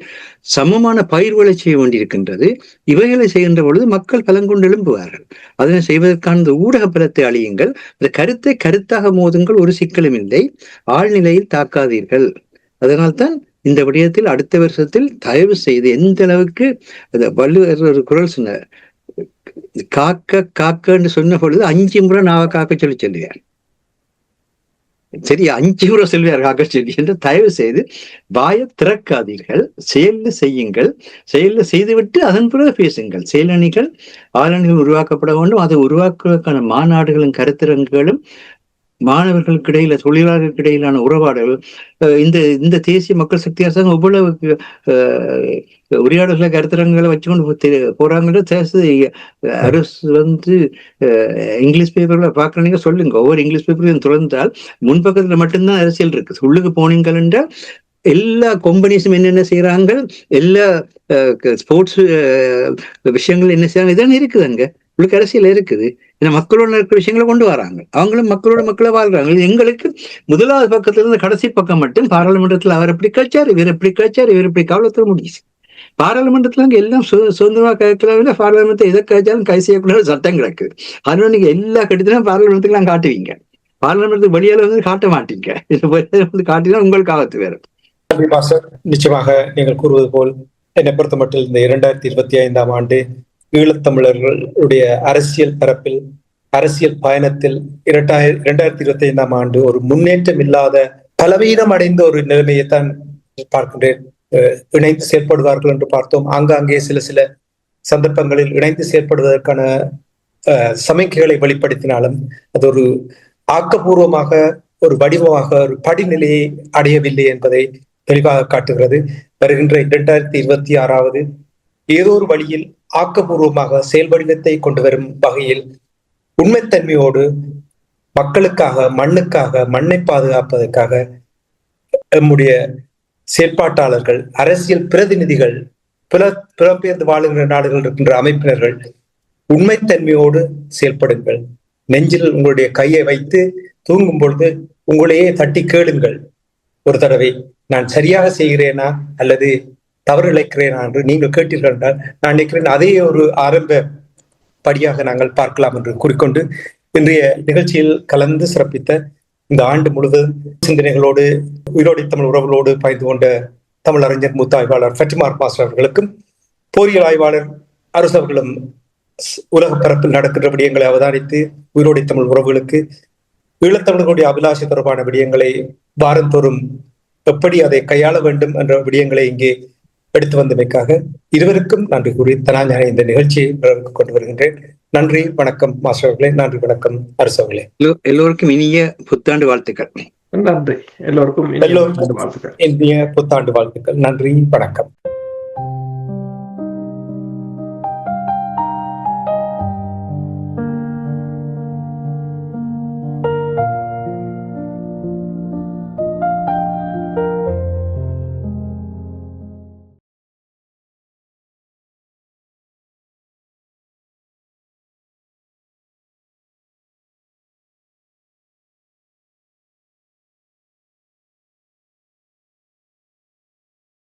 சமமான பயிர்களை செய்ய வேண்டியிருக்கின்றது. இவைகளை செய்கின்ற பொழுது மக்கள் பலங்கொண்டு எழும்புவார்கள். அதனை செய்வதற்கான ஊடக பலத்தை அழியுங்கள். இந்த கருத்தை கருத்தாக மோதுங்கள், ஒரு சிக்கலும் இல்லை. ஆழ்நிலையில் தாக்காதீர்கள். அதனால்தான் இந்த விடயத்தில் அடுத்த வருஷத்தில் தயவு செய்து எந்த அளவுக்கு வள்ளுவர் ஒரு குரல் சொன்னார், காக்கன்னு சொன்ன பொழுது 5 முறை நாவ காக்க சொல்லுவார். சரி, 5 முறை சொல்வார் காக்க சொல்லி என்று. தயவு செய்து வாயை திறக்காதீர்கள், செயல்ல செய்யுங்கள். செயல்ல செய்துவிட்டு அதன் பிறகு பேசுங்கள். செயலணிகள், ஆளணிகள் உருவாக்கப்பட வேண்டும். அதை உருவாக்குவதற்கான மாநாடுகளும் கருத்தரங்குகளும் மாணவர்களுக்கு இடையில, தொழிலாளர்களுக்கு இடையிலான உறவாடல், இந்த இந்த தேசிய மக்கள் சக்தி அரசாங்கம் எவ்வளவு உரையாடல்களை, கருத்தரங்களை வச்சுக்கொண்டு போறாங்கன்றது அரசு இங்கிலீஷ் பேப்பர்ல பாக்குறீங்க சொல்லுங்க. ஒவ்வொரு இங்கிலீஷ் பேப்பரையும் திறந்தால் முன்பக்கத்துல மட்டும்தான் அரசியல் இருக்கு. உள்ளுக்கு போனீங்கன்னா எல்லா கம்பெனிஸும் என்னென்ன செய்யறாங்க, எல்லா ஸ்போர்ட்ஸ் விஷயங்கள் என்ன செய்யறாங்க, இதானே இருக்குது. அங்க உங்களுக்கு அரசியல் இருக்குது. ஏன்னா மக்களோட இருக்கிற விஷயங்களை கொண்டு வராங்க. அவங்களும் மக்களா வாழ்றாங்க. எங்களுக்கு முதலாவது பக்கத்துல இருந்து கடைசி பக்கம் மட்டும் பாராளுமன்றத்துல அவர் எப்படி கழிச்சாரு, இவர் எப்படி கழிச்சாரு, இவர் எப்படி கவலத்துல முடிச்சு. பாராளுமன்றத்துல அங்க எல்லாம் சுதந்திரமா கேட்கல. பாராளுமன்றத்தை எதை கழிச்சாலும் கை செய்யக்கூடாது சட்டம் கிடக்கு. அதனால நீங்க எல்லா கட்டத்திலும் பாராளுமன்றத்துக்கு எல்லாம் காட்டுவீங்க. பாராளுமன்றத்துக்கு வெளியால வந்து காட்ட மாட்டீங்க. வந்து காட்டினா உங்களுக்கு ஆபத்து வேற. நிச்சயமாக நீங்கள் கூறுவது போல் என்னை பொறுத்த மட்டும் இந்த 2025ஆம் ஆண்டு ஈழத்தமிழர்களுடைய அரசியல் பரப்பில், அரசியல் பயணத்தில் 2025ஆம் ஆண்டு ஒரு முன்னேற்றம் இல்லாத, பலவீனம் அடைந்த ஒரு நிலைமையைத்தான் பார்க்கின்றேன். இணைந்து செயல்படுவார்கள் என்று பார்த்தோம். ஆங்காங்கே சில சந்தர்ப்பங்களில் இணைந்து செயல்படுவதற்கான சமிக்கைகளை வெளிப்படுத்தினாலும் அது ஒரு ஆக்கப்பூர்வமாக, ஒரு வடிவமாக, ஒரு படிநிலையை அடையவில்லை என்பதை தெளிவாக காட்டுகிறது. வருகின்ற 2026 ஏதோ ஒரு வழியில் ஆக்கப்பூர்வமாக செயல்வடிவத்தை கொண்டு வரும் வகையில் உண்மைத்தன்மையோடு மக்களுக்காக, மண்ணுக்காக, மண்ணை பாதுகாப்பதற்காக நம்முடைய செயல்பாட்டாளர்கள், அரசியல் பிரதிநிதிகள், புலம்பெயர்ந்து வாழுகின்ற நாடுகள் இருக்கின்ற அமைப்பினர்கள் உண்மைத்தன்மையோடு செயல்படுங்கள். நெஞ்சில் உங்களுடைய கையை வைத்து தூங்கும் பொழுது உங்களையே தட்டி கேளுங்கள். ஒரு தடவை நான் சரியாக செய்கிறேனா அல்லது தவறு இழைக்கிறேனா என்று நீங்கள் கேட்டீர்கள் என்றால் நான் நினைக்கிறேன் அதே ஒரு ஆரம்ப படியாக நாங்கள் பார்க்கலாம் என்று கூறிக்கொண்டு இன்றைய நிகழ்ச்சியில் கலந்து சிறப்பித்த இந்த ஆண்டு முழுவதும் சிந்தனைகளோடு, உயிரோடி தமிழ் உறவுகளோடு பாய்ந்து கொண்ட தமிழறிஞர் மூத்த ஆய்வாளர் ஃபட்டிமா மாஸ்டர் அவர்களுக்கும், போரியல் ஆய்வாளர் அரசு அவர்களும் உலக பரப்பில் நடக்கின்ற விடயங்களை அவதானித்து உயிரோடி தமிழ் உறவுகளுக்கு ஈழத்தமிழர்களுடைய அபிலாஷை தொடர்பான விடயங்களை வாரந்தோறும் எப்படி அதை கையாள வேண்டும் என்ற விடயங்களை இங்கே எடுத்து வந்தமைக்காக இருவருக்கும் நன்றி கூறி தனாஞான இந்த நிகழ்ச்சியை கொண்டு வருகின்றேன். நன்றி, வணக்கம் மாஸ்டர் அவர்களே. நன்றி, வணக்கம் அரசு அவர்களே. எல்லோருக்கும் இனிய புத்தாண்டு வாழ்த்துக்கள். நன்றி. எல்லோருக்கும் இனிய புத்தாண்டு வாழ்த்துக்கள். நன்றி, வணக்கம்.